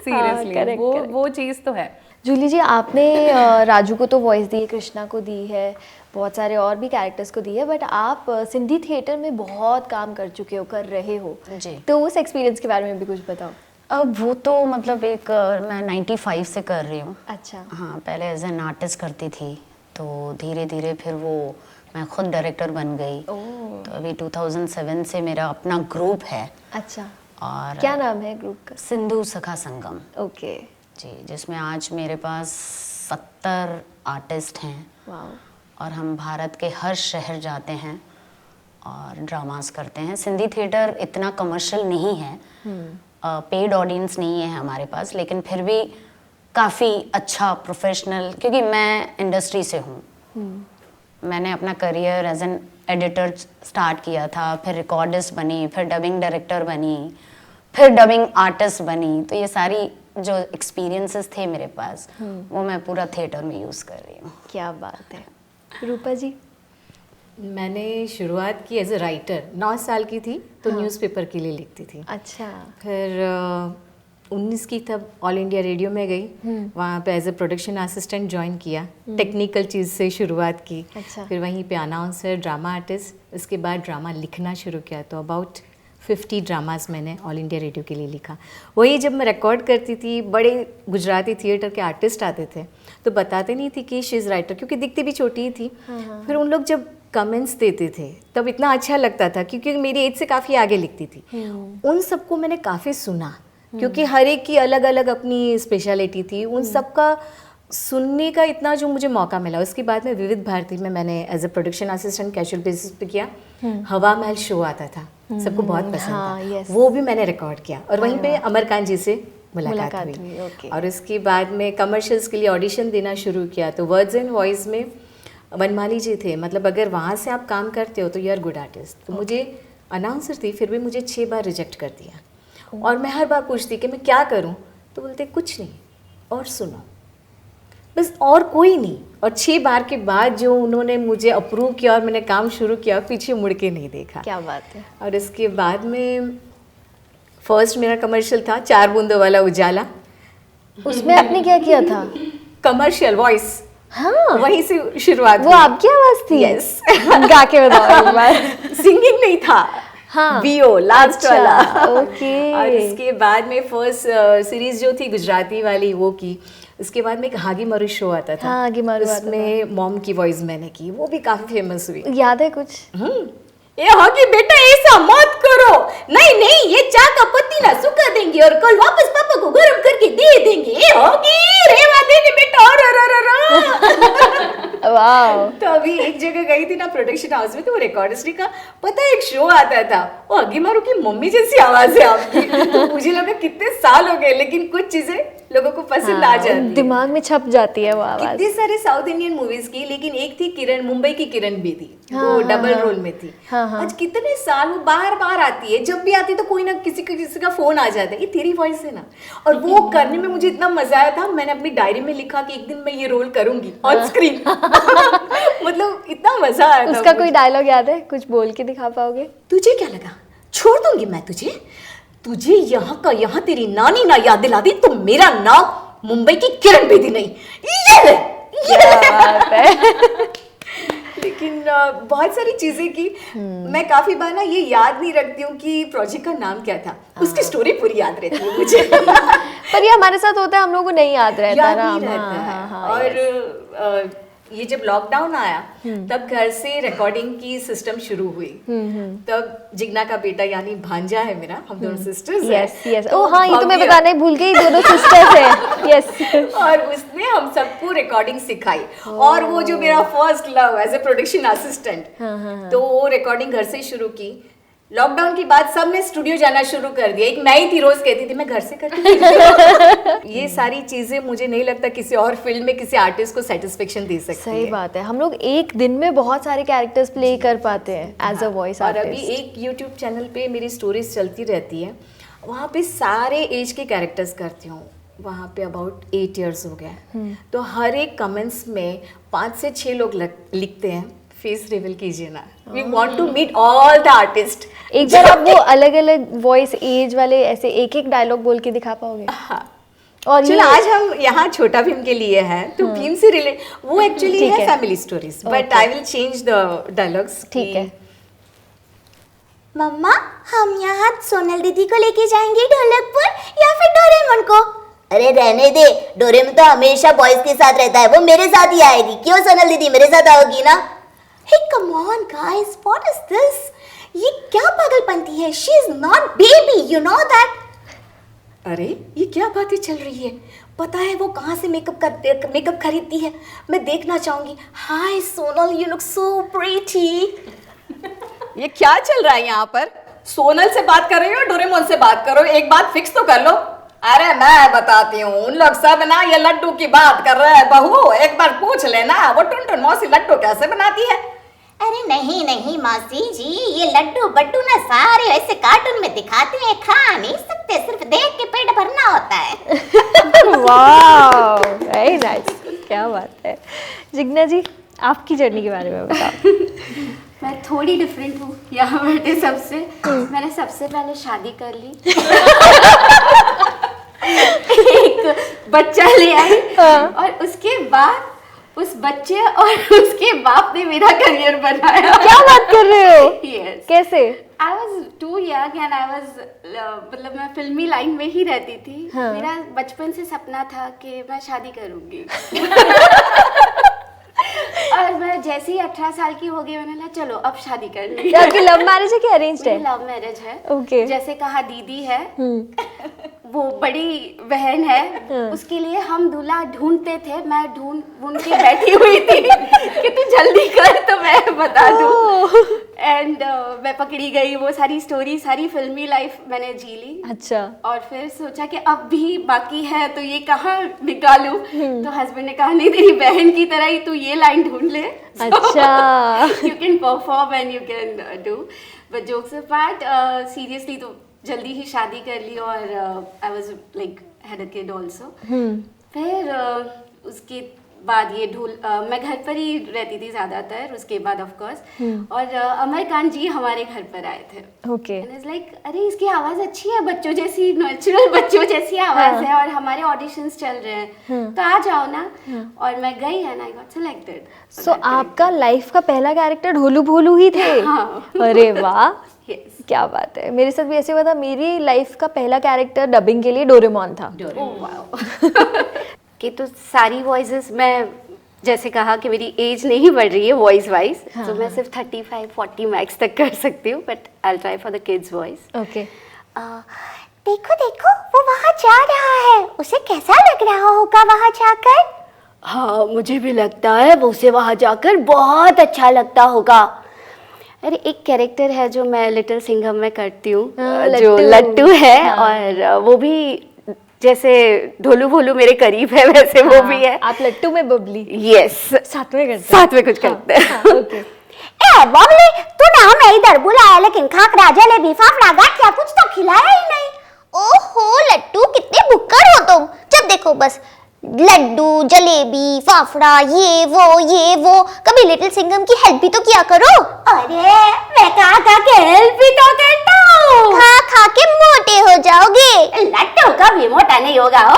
सीरियसली वो चीज़ तो है। जूली जी, आपने राजू को तो वॉइस दी है, कृष्णा को दी है, बहुत सारे और भी कैरेक्टर्स को दी है, बट आप सिंधी थिएटर में बहुत काम कर चुके हो, कर रहे हो जी। तो उस एक्सपीरियंस के बारे में भी कुछ बताओ। अब वो तो मतलब एक मैं 95 से कर रही हूँ। अच्छा। हाँ, पहले एज एन आर्टिस्ट करती थी, तो धीरे धीरे फिर वो मैं खुद डायरेक्टर बन गई। तो अभी 2007 से मेरा अपना ग्रुप है। अच्छा, और क्या नाम है ग्रुप का? सिंधु सखा संगम। ओके जी, जिसमें आज मेरे पास 70 आर्टिस्ट हैं। वाओ। और हम भारत के हर शहर जाते हैं और ड्रामास करते हैं। सिंधी थिएटर इतना कमर्शियल नहीं है, पेड ऑडियंस नहीं है हमारे पास, लेकिन फिर भी काफ़ी अच्छा प्रोफेशनल, क्योंकि मैं इंडस्ट्री से हूँ। मैंने अपना career as an editor start किया था, फिर रिकॉर्डिस्ट बनी, फिर डबिंग डायरेक्टर बनी, फिर डबिंग आर्टिस्ट बनी। तो ये सारी जो एक्सपीरियंसेस थे मेरे पास, वो मैं पूरा थिएटर में यूज़ कर रही हूँ। क्या बात है। रूपा जी? मैंने शुरुआत की एज ए राइटर, 9 साल की थी तो न्यूज़पेपर के लिए लिखती थी। अच्छा। फिर 19 की तब ऑल इंडिया रेडियो में गई, वहाँ पे as a production assistant join किया, टेक्निकल चीज़ से शुरुआत की। अच्छा। फिर वहीं पे अनाउंसर, ड्रामा आर्टिस्ट, उसके बाद ड्रामा लिखना शुरू किया। तो अबाउट 50 ड्रामास मैंने ऑल इंडिया रेडियो के लिए लिखा। वही जब मैं रिकॉर्ड करती थी, बड़े गुजराती थिएटर के आर्टिस्ट आते थे तो बताते नहीं थी कि शी इज़ राइटर, क्योंकि दिखती भी छोटी ही थी। फिर उन लोग जब कमेंट्स देते थे तब इतना अच्छा लगता था, क्योंकि मेरी एज से काफ़ी आगे लिखती थी। उन सबको मैंने काफ़ी सुना, क्योंकि हर एक की अलग अलग अपनी स्पेशलिटी थी। उन सब का सुनने का इतना जो मुझे मौका मिला। उसके बाद में विविध भारती में मैंने as a production assistant casual basis पे किया। हवा महल शो आता था, सबको बहुत पसंद था, वो भी मैंने रिकॉर्ड किया। और वहीं पे अमरकांत जी से मुलाकात हुई। और उसके बाद में कमर्शियल्स के लिए ऑडिशन देना शुरू किया। तो वर्ड्स एंड वॉइस में वनमाली जी थे, मतलब अगर वहाँ से आप काम करते हो तो यू आर गुड आर्टिस्ट। तो मुझे अनाउंसर थी, फिर भी मुझे 6 बार रिजेक्ट कर दिया। और मैं हर बार पूछती कि मैं क्या करूँ, तो बोलते कुछ नहीं और सुनो, बस और कोई नहीं। और 6 बार के बाद जो उन्होंने मुझे अप्रूव किया और मैंने काम शुरू किया, पीछे मुड़ के नहीं देखा। क्या बात है। और इसके बाद में फर्स्ट मेरा कमर्शियल था 4 बूंदों वाला उजाला, उसमें आपने क्या किया था? कमर्शियल वॉइस, हाँ, वहीं से शुरुआत वो आपकी आवाज थी? Yes. गा के बताओ एक बार। सिंगिंग नहीं था, हाँ, बीओ लास्ट अच्छा, वाला। ओके। और इसके बाद में फर्स्ट सीरीज जो थी गुजराती वाली वो की, उसके बाद में एक हागी मारू शो आता था। हाँ, हागी मारू आता था। उसमें मॉम की वॉइस मैंने की, वो भी काफी फेमस हुई। याद है कुछ? ये हागी बेटा ऐसा मत करो, नहीं नहीं ये चाय का पत्ती ना सुखा देंगे और कल वापस पापा को गर्म करके दे देंगे। ये हागी रेवा देने बेटा और वाह, तो अभी एक जगह गई थी ना प्रोडक्शन हाउस में, तो वो रिकॉर्डिस्ट का पता है एक शो आता था, वो हगी मारू की मम्मी जैसी आवाज है आपकी। तो मुझे लगा कितने साल हो गए, लेकिन कुछ चीजें लोगों को पसंद आ जाती है। दिमाग में छप जाती है वो आवाज। कितने सारे साउथ इंडियन मूवीज की, लेकिन एक थी किरण, मुंबई की किरण भी थी, वो डबल रोल में थी। आज कितने साल वो बार बार आती है, जब भी आती है तो कोई ना किसी का फोन आ जाता है, ये तेरी वॉइस है ना। और वो करने में मुझे इतना मजा आया था, मैंने अपनी डायरी में लिखा कि एक दिन मैं ये रोल करूंगी ऑन स्क्रीन। मतलब इतना मजा आया था। उसका कोई डायलॉग याद है? कुछ बोल के दिखा पाओगे? तुझे क्या लगा छोड़ दूंगी मैं तुझे, तुझे यहाँ का यहाँ तेरी नानी ना याद दिला दी तो मेरा नाम मुंबई की किरण बेदी नहीं। ये बात है। लेकिन बहुत सारी चीजें की मैं काफी बार ना ये याद नहीं रखती हूँ कि प्रोजेक्ट का नाम क्या था, उसकी स्टोरी पूरी याद रहती है मुझे। पर ये हमारे साथ होता है, हम लोगों को नहीं याद रहता याद ना। नहीं रहता है। हाँ, और ये जब लॉकडाउन आया तब घर से रिकॉर्डिंग की सिस्टम शुरू हुई। तब जिग्ना का बेटा यानी भांजा है मेरा, हम दोनों सिस्टर्स हैं। यस यस, तो ओ हाँ, ये तो मैं भव्य- बताना ही भूल गई, दोनों सिस्टर्स हैं। यस। और उसने हम सबको रिकॉर्डिंग सिखाई। और वो जो मेरा first love as a production assistant, तो वो रिकॉर्डिंग घर से शुरू की। लॉकडाउन के बाद सबने स्टूडियो जाना शुरू कर दिया, एक मैं ही थी रोज कहती थी मैं घर से करती थी। ये सारी चीजें मुझे नहीं लगता किसी और फील्ड में किसी आर्टिस्ट को सेटिस्फेक्शन दे सकती सही है। बात है, हम लोग एक दिन में बहुत सारे कैरेक्टर्स प्ले कर पाते हैं एज अ वॉइस और अभी आर्टिस्ट। एक यूट्यूब चैनल पे मेरी स्टोरीज चलती रहती है, वहाँ पे सारे एज के कैरेक्टर्स करती हूँ। वहाँ पे अबाउट 8 years हो गया। तो हर एक कमेंट्स में 5 से 6 लोग लिखते हैं फेस रिवील कीजिए ना, we want to meet all the artist. एक बार आप वो अलग अलग वॉइस एज वाले ऐसे एक एक डायलॉग बोल के दिखा पाओगे? हाँ। और चलो ये आज हम यहाँ छोटा भीम के लिए हैं, तो भीम से रिलेट वो एक्चुअली ठीक है है। Family stories, but I will change the dialogues. ठीक है। मम्मा, हम यहाँ सोनल दीदी को लेके जाएंगे ढोलकपुर या फिर डोरेमोन को? अरे रहने दे, डोरेमोन तो हमेशा बॉयज के साथ रहता है, वो मेरे साथ ही आएगी। क्यों सोनल दीदी मेरे साथ आओगी ना? Hey come on guys, what is this? ये क्या पागलपंती है? She is not baby, you know that. अरे ये क्या बातें चल रही है? पता है वो कहाँ से मेकअप खरीदती है? मैं देखना चाहूंगी। Hi Sonal, you look so pretty. ये क्या चल रहा है यहाँ पर? सोनल से बात कर रही हो, डोरेमोन से बात करो, एक बात फिक्स तो कर लो। अरे मैं बताती हूँ, उन लोग सब ना ये लड्डू की बात कर रहे हैं। बहू एक बार पूछ लेना वो टुनटुन मौसी लड्डू कैसे बनाती है। अरे नहीं नहीं मासी जी, ये लड्डू बड्डू ना सारे ऐसे कार्टून में दिखाते हैं, खा नहीं सकते, सिर्फ देख के पेट भरना होता है। वाह, वेरी नाइस, क्या बात है। जिग्ना जी, आपकी जर्नी के बारे में बताओ। मैं थोड़ी डिफरेंट हूँ यहाँ बैठे सबसे। मैंने सबसे पहले शादी कर ली। एक बच्चा ले आई और उसके बाद उस बच्चे और उसके बाप ने मेरा करियर बनाया। क्या बात कर रहे हो? Yes. कैसे? I was too young and I was मतलब मैं फिल्मी लाइन में ही रहती थी। मेरा बचपन से सपना था कि मैं शादी करूंगी। और मैं जैसे ही 18 साल की हो गई, मैंने कहा चलो अब शादी कर ली। आपकी लव मैरिज है कि अरेंज्ड है? लव मैरिज है। Okay. जैसे कहा दीदी है, वो बड़ी बहन है, उसके लिए हम दूल्हा ढूंढते थे। मैं ढूंढ के बैठी हुई थी कि तू जल्दी कर तो मैं बता दूं। एंड मैं पकड़ी गई। वो सारी स्टोरी, सारी फिल्मी लाइफ मैंने जी ली। अच्छा। और फिर सोचा कि अब भी बाकी है तो ये कहाँ निकालूं। तो हस्बैंड ने कहा नहीं, तेरी बहन की तरह ही तू ये लाइन ढूंढ ले। अच्छा। You can perform and you can do. But jokes apart, seriously तो जल्दी ही शादी कर ली और I was like had a kid also. फिर उसके बाद ये मैं घर पर ही रहती थी ज़्यादातर, उसके बाद ऑफ कोर्स, और अमरकांत जी हमारे घर पर आए थे। ओके। लाइक अरे इसकी आवाज़ अच्छी है, बच्चों जैसी, नेचुरल बच्चों जैसी आवाज़ है, और हमारे ऑडिशंस चल रहे हैं, तो आ जाओ ना। और मैं गई एंड आई गॉट सिलेक्टेड। सो आपका लाइफ का पहला कैरेक्टर ढोलू भोलू ही थे? हाँ। अरे वाह, Yes. क्या बात है। मेरे साथ भी ऐसे हुआ था, मेरी लाइफ का पहला कैरेक्टर डबिंग के लिए डोरेमोन था। कि तो सारी वॉइसेस, मैं जैसे कहा कि मेरी एज नहीं बढ़ रही है वॉइस वाइज, तो मैं सिर्फ 35-40 मैक्स तक कर सकती हूँ, but I try for the kids voice. Okay. देखो देखो वो वहाँ जा रहा है, उसे कैसा लग रहा होगा वहाँ जाकर? हाँ, मुझे भी लगता है वो उसे वहाँ जाकर बहुत अच्छा लगता होगा। अरे एक कैरेक्टर है जो मैं लिटिल सिंघम में करती हूँ, जो लट्टू है, और वो भी जैसे ढोलू भोलू मेरे करीब है, वैसे वो भी है। आप लट्टू में बबली यस, साथ में करते हैं? साथ में कुछ करते हैं। ओके। ए बबली, तूने हमें इधर बुलाया लेकिन खाकरा जलेबी फाफड़ा गाठिया कुछ तो खिलाया ही नहीं। ओहो लट्टू, कितने भुक्कड़ हो तुम। जब देखो बस लड्डू जलेबी फाफड़ा, ये वो, कभी लिटिल सिंघम की हेल्प भी तो किया करो। अरे मैं खा के हेल्प भी तो करता हूँ। खा के मोटे हो जाओगे। लट्टू कभी मोटा नहीं होगा हो।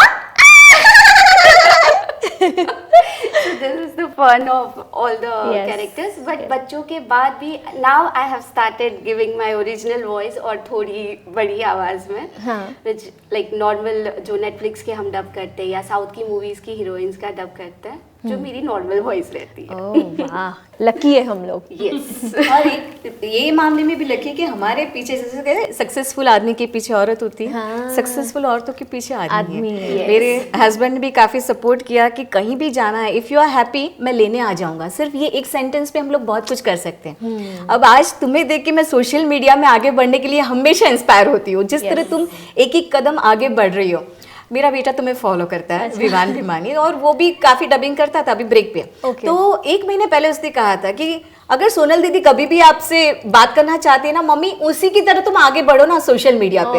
This is the fun of all the Yes. characters, but बच्चों के बाद भी now I have started giving my original voice और थोड़ी बड़ी आवाज में, हाँ। which like normal जो Netflix के हम डब करते हैं या साउथ की मूवीज की हीरोइंस का डब करते हैं, जो मेरी नॉर्मल वॉइस रहती है। ओह वाह, लकी है हम लोग। यस। और एक ये मामले में भी लकी कि हमारे पीछे, जैसे कहते सक्सेसफुल आदमी के पीछे औरत होती है, सक्सेसफुल औरतों के पीछे आदमी है। मेरे हस्बैंड ने भी काफी सपोर्ट किया कि कहीं भी जाना है, इफ यू आर हैप्पी मैं लेने आ जाऊंगा। सिर्फ ये एक सेंटेंस पे हम लोग बहुत कुछ कर सकते हैं। अब आज तुम्हें देख के मैं सोशल मीडिया में आगे बढ़ने के लिए हमेशा इंस्पायर होती हूँ। जिस तरह तुम एक कदम आगे बढ़ रही हो, मेरा बेटा तुम्हें फॉलो करता है, विवान भिमानी, और वो भी काफी डबिंग करता था अभी ब्रेक पे। तो 1 महीने पहले उसने कहा था कि अगर सोनल दीदी कभी भी आपसे बात करना चाहती है ना मम्मी, उसी की तरह तुम आगे बढ़ो ना सोशल मीडिया पे।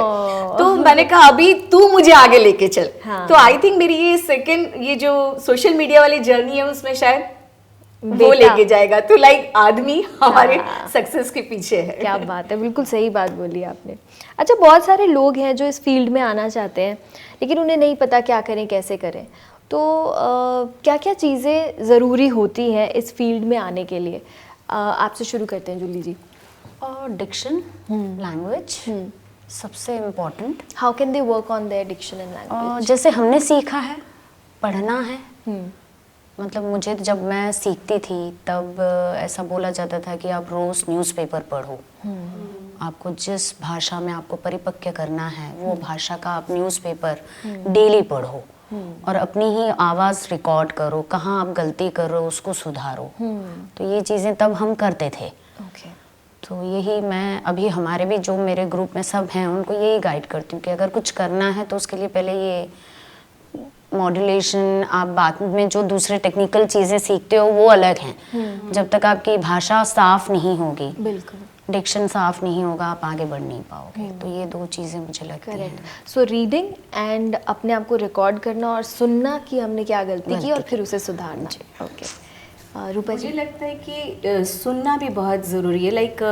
तो मैंने कहा अभी तू मुझे आगे लेके चल। तो आई थिंक मेरी ये जो सोशल मीडिया वाली जर्नी है उसमें शायद वो लेके जाएगा। तो लाइक आदमी हमारे सक्सेस के पीछे है। क्या बात है, बिल्कुल सही बात बोली आपने। अच्छा, बहुत सारे लोग हैं जो इस फील्ड में आना चाहते हैं लेकिन उन्हें नहीं पता क्या करें कैसे करें, तो क्या क्या चीज़ें ज़रूरी होती हैं इस फील्ड में आने के लिए? आपसे शुरू करते हैं जूली जी। और डिक्शन, लैंग्वेज सबसे important. How can they work on their diction and language? जैसे हमने सीखा है, पढ़ना है। मतलब मुझे जब मैं सीखती थी तब ऐसा बोला जाता था कि आप रोज़ न्यूज़पेपर पढ़ो। आपको जिस भाषा में आपको परिपक्व करना है वो भाषा का आप न्यूज़पेपर डेली पढ़ो और अपनी ही आवाज़ रिकॉर्ड करो, कहाँ आप गलती कर रहे हो उसको सुधारो। तो ये चीज़ें तब हम करते थे। तो यही मैं अभी हमारे भी जो मेरे ग्रुप में सब हैं उनको यही गाइड करती हूँ कि अगर कुछ करना है तो उसके लिए पहले ये मॉड्यूलेशन, आप बाद में जो दूसरे टेक्निकल चीज़ें सीखते हो वो अलग हैं। जब तक आपकी भाषा साफ नहीं होगी, बिल्कुल डिक्शन साफ नहीं होगा, आप आगे बढ़ नहीं पाओगे। तो ये 2 चीज़ें मुझे लगती हैं। सो रीडिंग एंड अपने आप को रिकॉर्ड करना और सुनना कि हमने क्या गलती की और फिर उसे सुधारना। ओके। रूपा जी? मुझे लगता है कि सुनना भी बहुत ज़रूरी है। लाइक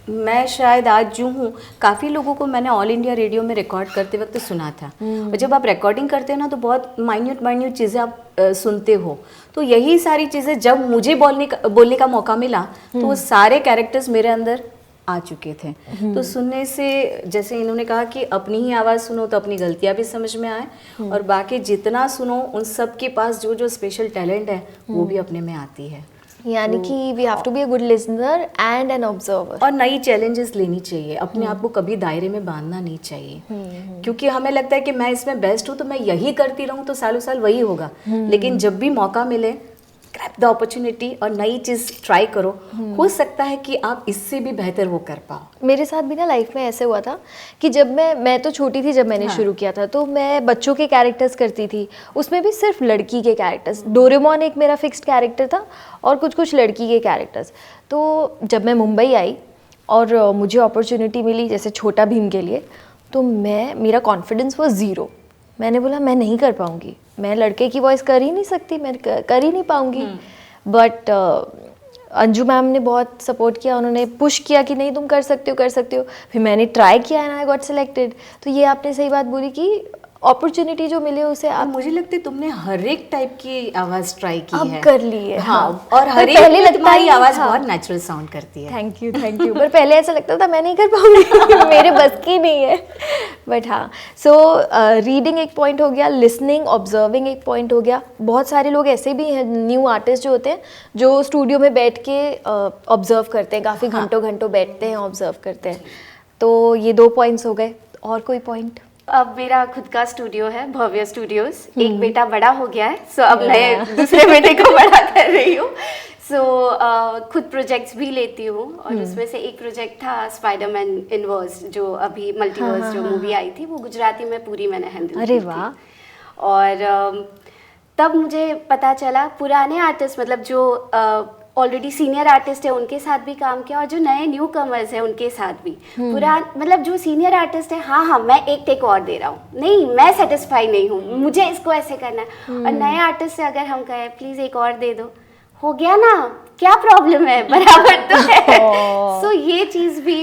मैं शायद आज जो हूँ, काफ़ी लोगों को मैंने ऑल इंडिया रेडियो में रिकॉर्ड करते वक्त सुना था। और जब आप रिकॉर्डिंग करते हो ना तो बहुत माइन्यूट चीज़ें आप सुनते हो। तो यही सारी चीज़ें जब मुझे बोलने का मौका मिला तो वो सारे कैरेक्टर्स मेरे अंदर आ चुके थे। तो सुनने से, जैसे इन्होंने कहा कि अपनी ही आवाज़ सुनो तो अपनी गलतियाँ भी समझ में आए, और बाकी जितना सुनो उन सब के पास जो जो स्पेशल टैलेंट है वो भी अपने में आती है। यानी कि we have to be a good listener and an observer. और नई चैलेंजेस लेनी चाहिए, अपने आप को कभी दायरे में बांधना नहीं चाहिए। क्योंकि हमें लगता है कि मैं इसमें बेस्ट हूँ तो मैं यही करती रहूँ तो सालों साल वही होगा। लेकिन जब भी मौका मिले, ग्रैब द अपॉर्चुनिटी और नई चीज़ ट्राई करो। हो सकता है कि आप इससे भी बेहतर वो कर पाओ। मेरे साथ भी ना लाइफ में ऐसे हुआ था कि जब मैं तो छोटी थी जब मैंने शुरू किया था, तो मैं बच्चों के कैरेक्टर्स करती थी, उसमें भी सिर्फ लड़की के कैरेक्टर्स। डोरेमोन एक मेरा फिक्स्ड कैरेक्टर था और कुछ लड़की के कैरेक्टर्स। तो जब मैं मुंबई आई और मुझे अपॉर्चुनिटी मिली जैसे छोटा भीम के लिए, तो मेरा कॉन्फिडेंस वो ज़ीरो। मैंने बोला मैं नहीं कर पाऊंगी, मैं लड़के की वॉइस कर ही नहीं सकती, मैं कर ही नहीं पाऊंगी। बट अंजू मैम ने बहुत सपोर्ट किया, उन्होंने पुश किया कि नहीं तुम कर सकते हो कर सकते हो। फिर मैंने ट्राई किया एंड आई गॉट सिलेक्टेड। तो ये आपने सही बात बोली कि अपॉर्चुनिटी जो मिले उसे आप मुझे लगता है तुमने हर एक टाइप की आवाज ट्राई की अब है। कर ली है। हाँ, हाँ। और हर एक पहले में लगता तुम्हारी ही आवाज था। बहुत नेचुरल साउंड करती है। थैंक यू पर पहले ऐसा लगता था मैं नहीं कर पाऊंगी मेरे बस की नहीं है। बट हाँ, सो रीडिंग एक पॉइंट हो गया, लिसनिंग ऑब्जर्विंग एक पॉइंट हो गया। बहुत सारे लोग ऐसे भी हैं न्यू आर्टिस्ट जो होते हैं जो स्टूडियो में बैठ के ऑब्जर्व करते हैं, काफ़ी घंटों बैठते हैं, ऑब्जर्व करते हैं। तो ये 2 पॉइंट्स हो गए। और कोई पॉइंट? अब मेरा खुद का स्टूडियो है, भव्य स्टूडियोज। एक बेटा बड़ा हो गया है, सो अब मैं दूसरे बेटे को बड़ा कर रही हूँ। सो खुद प्रोजेक्ट्स भी लेती हूँ और उसमें से एक प्रोजेक्ट था स्पाइडरमैन इनवर्स, जो अभी मल्टीवर्स जो मूवी आई थी, वो गुजराती में पूरी मैंने हैंडल अरे की वाह। थी। और तब मुझे पता चला पुराने आर्टिस्ट, मतलब जो ऑलरेडी सीनियर आर्टिस्ट है उनके साथ भी काम किया और जो नए न्यू कमर्स हैं उनके साथ भी। मतलब जो सीनियर आर्टिस्ट है, हाँ मैं एक टेक और दे रहा हूँ, नहीं मैं सेटिस्फाई नहीं हूँ, मुझे इसको ऐसे करना है। और नए आर्टिस्ट से अगर हम कहें प्लीज़ एक और दे दो, हो गया ना, क्या प्रॉब्लम है, बराबर तो है। सो ये चीज़ भी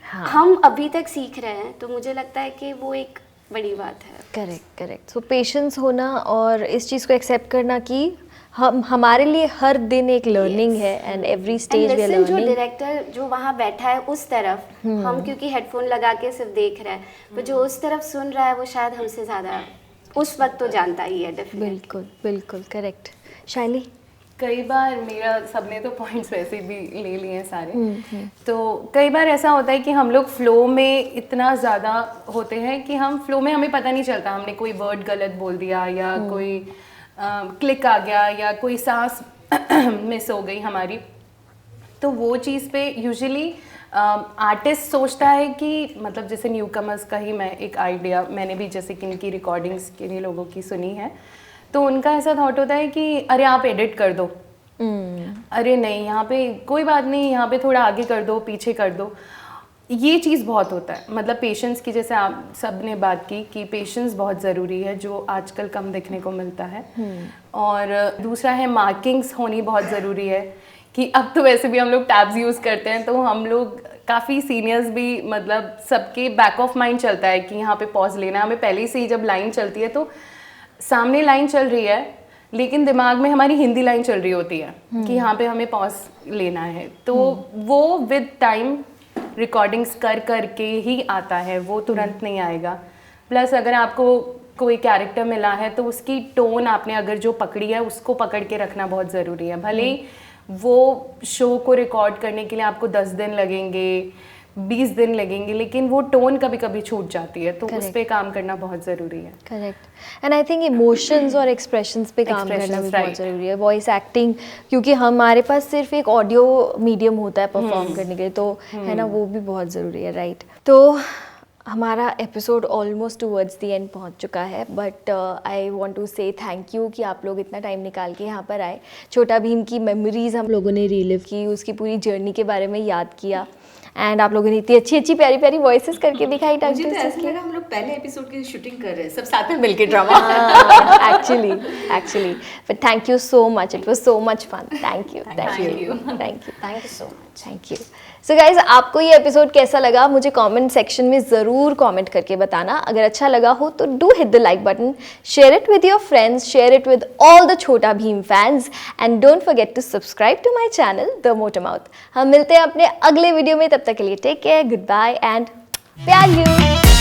हम अभी तक सीख रहे हैं, तो मुझे लगता है कि वो एक बड़ी बात है। करेक्ट। सो पेशेंस होना और इस चीज़ को एक्सेप्ट करना कि हमारे लिए हर दिन एक लर्निंग है and every stage we are जो लर्निंग। डायरेक्टर जो वहाँ बैठा है उस तरफ, हम क्योंकि हेडफोन लगा के सिर्फ देख रहे हैं, पर जो उस तरफ सुन रहा है वो शायद हमसे ज़्यादा उस वक्त तो जानता ही है। डेफिनेटली बिल्कुल करेक्ट। शाइली? कई बार मेरा सबने तो पॉइंट्स वैसे भी ले लिए हैं सारे। तो कई बार ऐसा होता है कि हम लोग फ्लो में इतना ज़्यादा होते हैं कि हम फ्लो में हमें पता नहीं चलता, हमने कोई वर्ड गलत बोल दिया या कोई क्लिक आ गया या कोई सांस मिस हो गई हमारी। तो वो चीज़ पे यूजुअली आर्टिस्ट सोचता है कि मतलब जैसे न्यू कमर्स का ही मैं एक आइडिया, मैंने भी जैसे कि इनकी रिकॉर्डिंग्स किन्हीं लोगों की सुनी है, तो उनका ऐसा थॉट होता है कि अरे आप एडिट कर दो, अरे नहीं यहाँ पे कोई बात नहीं, यहाँ पे थोड़ा आगे कर दो, पीछे कर दो। ये चीज़ बहुत होता है, मतलब पेशेंस की, जैसे आप सब ने बात की कि पेशेंस बहुत ज़रूरी है, जो आजकल कम देखने को मिलता है। और दूसरा है मार्किंग्स होनी बहुत ज़रूरी है, कि अब तो वैसे भी हम लोग टैब्स यूज़ करते हैं, तो हम लोग काफ़ी सीनियर्स भी, मतलब सबके बैक ऑफ माइंड चलता है कि यहाँ पे पॉज लेना है। हमें पहले से ही जब लाइन चलती है तो सामने लाइन चल रही है लेकिन दिमाग में हमारी हिंदी लाइन चल रही होती है कि यहाँ पे हमें पॉज लेना है। तो वो विद टाइम रिकॉर्डिंग्स कर के ही आता है, वो तुरंत नहीं आएगा। प्लस अगर आपको कोई कैरेक्टर मिला है तो उसकी टोन आपने अगर जो पकड़ी है उसको पकड़ के रखना बहुत ज़रूरी है। भले ही वो शो को रिकॉर्ड करने के लिए आपको 10 दिन लगेंगे, 20 दिन लगेंगे, लेकिन वो टोन कभी कभी छूट जाती है, तो उस पे काम करना बहुत ज़रूरी है। Correct. And I think emotions और एक्सप्रेशंस पे काम करना भी बहुत ज़रूरी है। वॉइस एक्टिंग, क्योंकि हमारे पास सिर्फ एक ऑडियो मीडियम होता है परफॉर्म करने के लिए, तो है ना, वो भी बहुत ज़रूरी है। राइट। तो हमारा episode almost towards the end पहुंच चुका है, बट आई वांट टू से थैंक यू कि आप लोग इतना टाइम निकाल के यहाँ पर आए। छोटा भीम की मेमोरीज हम लोगों ने रिलिव की, उसकी पूरी जर्नी के बारे में याद किया, एंड आप लोगों ने इतनी अच्छी अच्छी प्यारी प्यारी वॉइसेस करके दिखाई। मुझे तो ऐसा लगा हम लोग पहले एपिसोड की शूटिंग कर रहे हैं सब साथ में मिलके drama. Actually but thank you so much, it was so much fun. Thank you so much. Thank you. So guys, आपको ये एपिसोड कैसा लगा मुझे कमेंट सेक्शन में ज़रूर कमेंट करके बताना। अगर अच्छा लगा हो तो do hit the like button, share it with your friends, share it with all the Chhota Bheem fans, and don't forget to subscribe to my channel the motor mouth. हम मिलते हैं अपने अगले वीडियो में, तब तक के लिए take care, goodbye and प्यार यू।